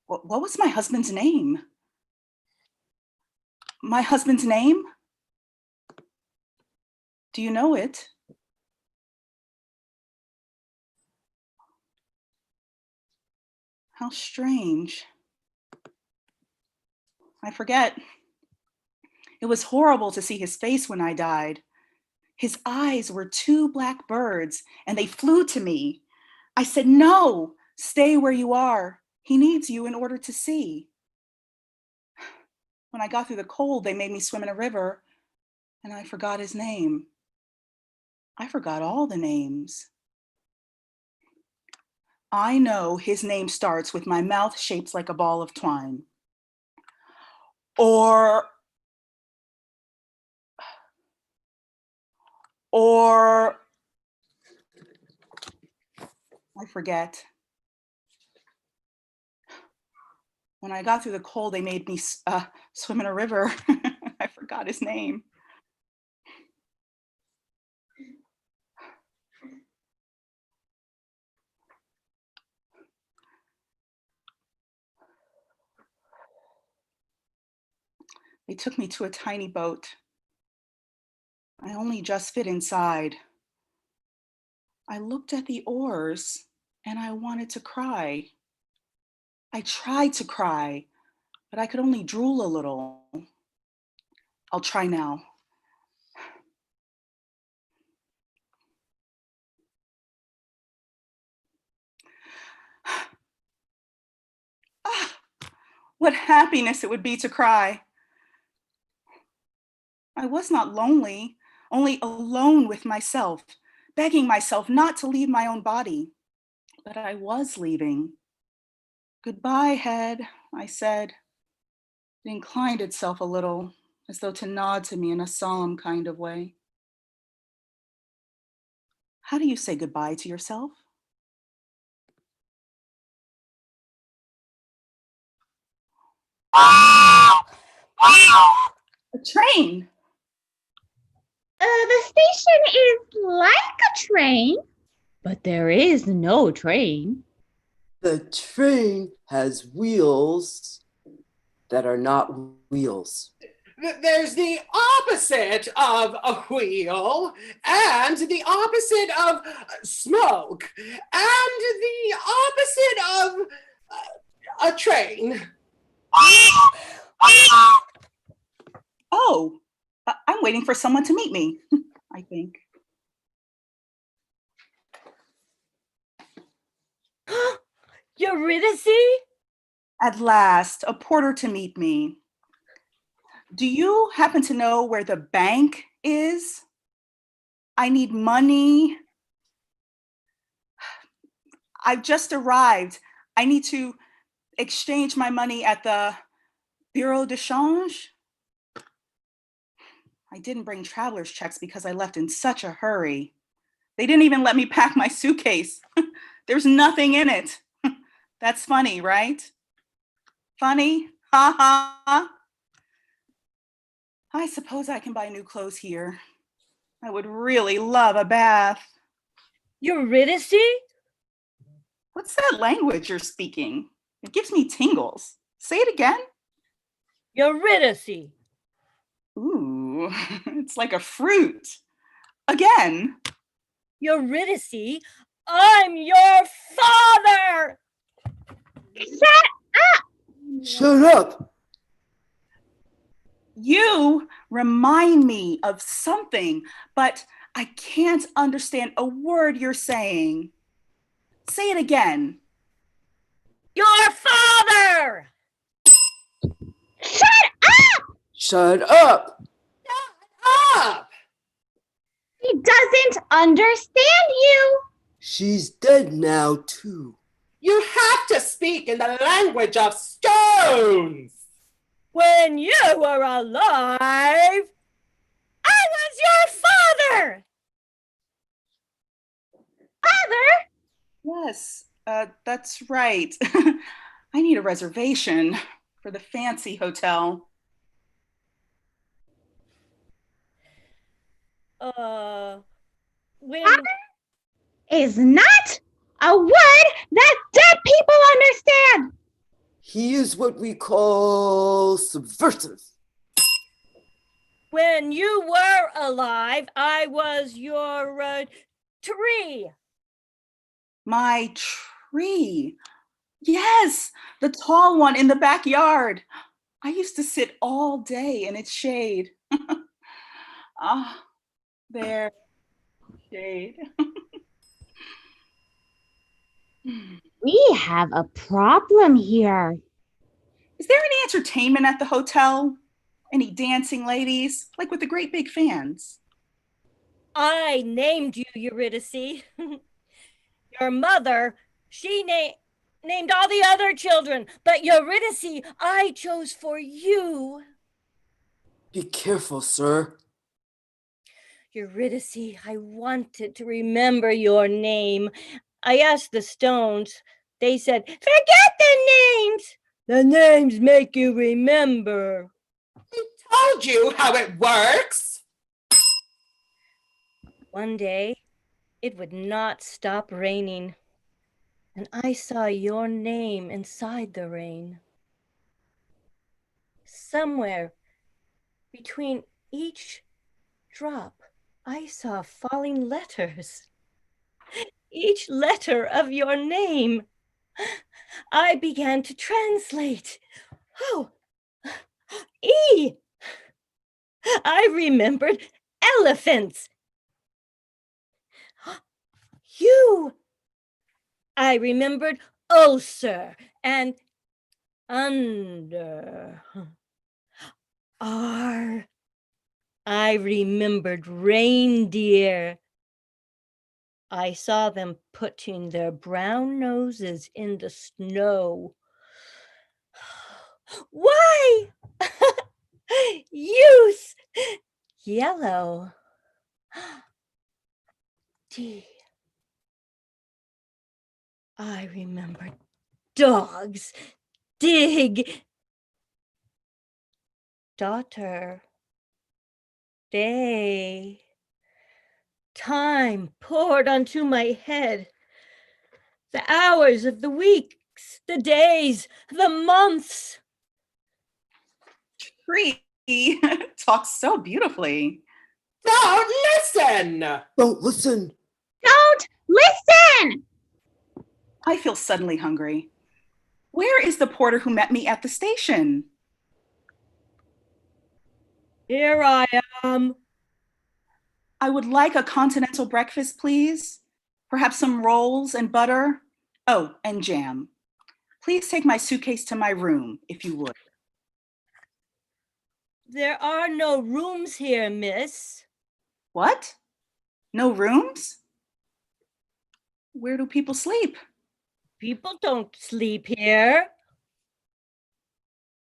What was my husband's name? My husband's name? Do you know it? How strange. I forget. It was horrible to see his face when I died. His eyes were two black birds and they flew to me. I said, no, stay where you are. He needs you in order to see. When I got through the cold, they made me swim in a river and I forgot his name. I forgot all the names. I know his name starts with my mouth shaped like a ball of twine. Or I forget. When I got through the cold, they made me swim in a river. I forgot his name. They took me to a tiny boat. I only just fit inside. I looked at the oars and I wanted to cry. I tried to cry, but I could only drool a little. I'll try now. What happiness it would be to cry. I was not lonely, only alone with myself, begging myself not to leave my own body. But I was leaving. Goodbye, head, I said. It inclined itself a little, as though to nod to me in a solemn kind of way. How do you say goodbye to yourself? A train. The station is like a train, but there is no train. The train has wheels that are not wheels. There's the opposite of a wheel, and the opposite of smoke, and the opposite of a train. Oh, I'm waiting for someone to meet me, I think. Eurydice? At last, a porter to meet me. Do you happen to know where the bank is? I need money. I've just arrived. I need to exchange my money at the Bureau de Change. I didn't bring traveler's checks because I left in such a hurry. They didn't even let me pack my suitcase. There's nothing in it. That's funny, right? Funny? Ha ha. I suppose I can buy new clothes here. I would really love a bath. Eurydice? What's that language you're speaking? It gives me tingles. Say it again. Eurydice. Ooh, it's like a fruit. Again. Eurydice, I'm your father! Shut up! Shut up! You remind me of something, but I can't understand a word you're saying. Say it again. Your father! Shut up! Shut up! Up! He doesn't understand you! She's dead now, too. You have to speak in the language of stones! When you were alive, I was your father! Father? Yes, that's right. I need a reservation for the fancy hotel. When... Father is not a word that dead people understand! He is what we call subversive. When you were alive, I was your tree. My tree. Yes, the tall one in the backyard. I used to sit all day in its shade. Ah, there, shade. We have a problem here. Is there any entertainment at the hotel? Any dancing ladies, like with the great big fans? I named you Eurydice. Your mother, she named all the other children, but Eurydice, I chose for you. Be careful, sir. Eurydice, I wanted to remember your name. I asked the stones. They said, forget the names. The names make you remember. I told you how it works. One day, it would not stop raining, and I saw your name inside the rain. Somewhere between each drop, I saw falling letters. Each letter of your name. I began to translate. Oh, E. I remembered elephants. You. I remembered ulcer and under. R. I remembered reindeer. I saw them putting their brown noses in the snow. Why? Youth. Yellow. D. I remembered dogs. Dig. Daughter. Day. Time poured onto my head. The hours of the weeks, the days, the months. Tree talks so beautifully. Don't listen! Don't listen. Don't listen! I feel suddenly hungry. Where is the porter who met me at the station? Here I am. I would like a continental breakfast, please. Perhaps some rolls and butter. Oh, and jam. Please take my suitcase to my room, if you would. There are no rooms here, miss. What? No rooms? Where do people sleep? People don't sleep here.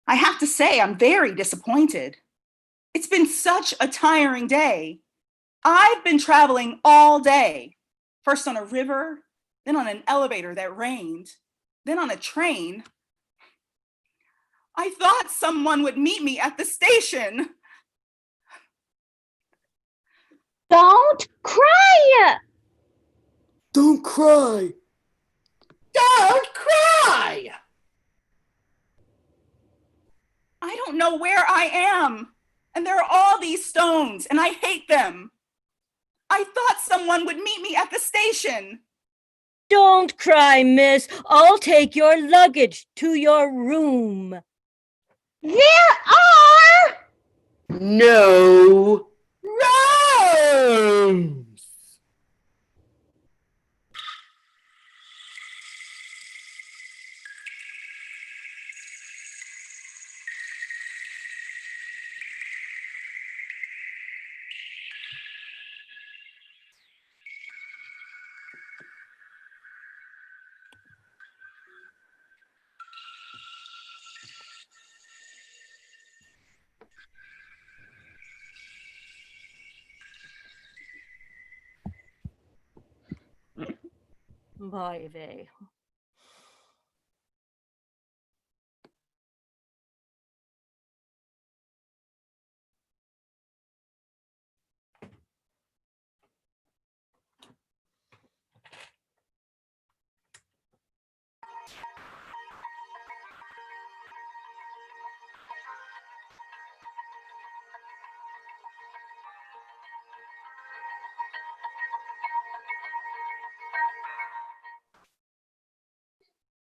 I have to say, I'm very disappointed. It's been such a tiring day. I've been traveling all day, first on a river, then on an elevator that rained, then on a train. I thought someone would meet me at the station. Don't cry! Don't cry! Don't cry! I don't know where I am. And there are all these stones, and I hate them. I thought someone would meet me at the station. Don't cry, miss. I'll take your luggage to your room. There are No. rooms. Vai, vei.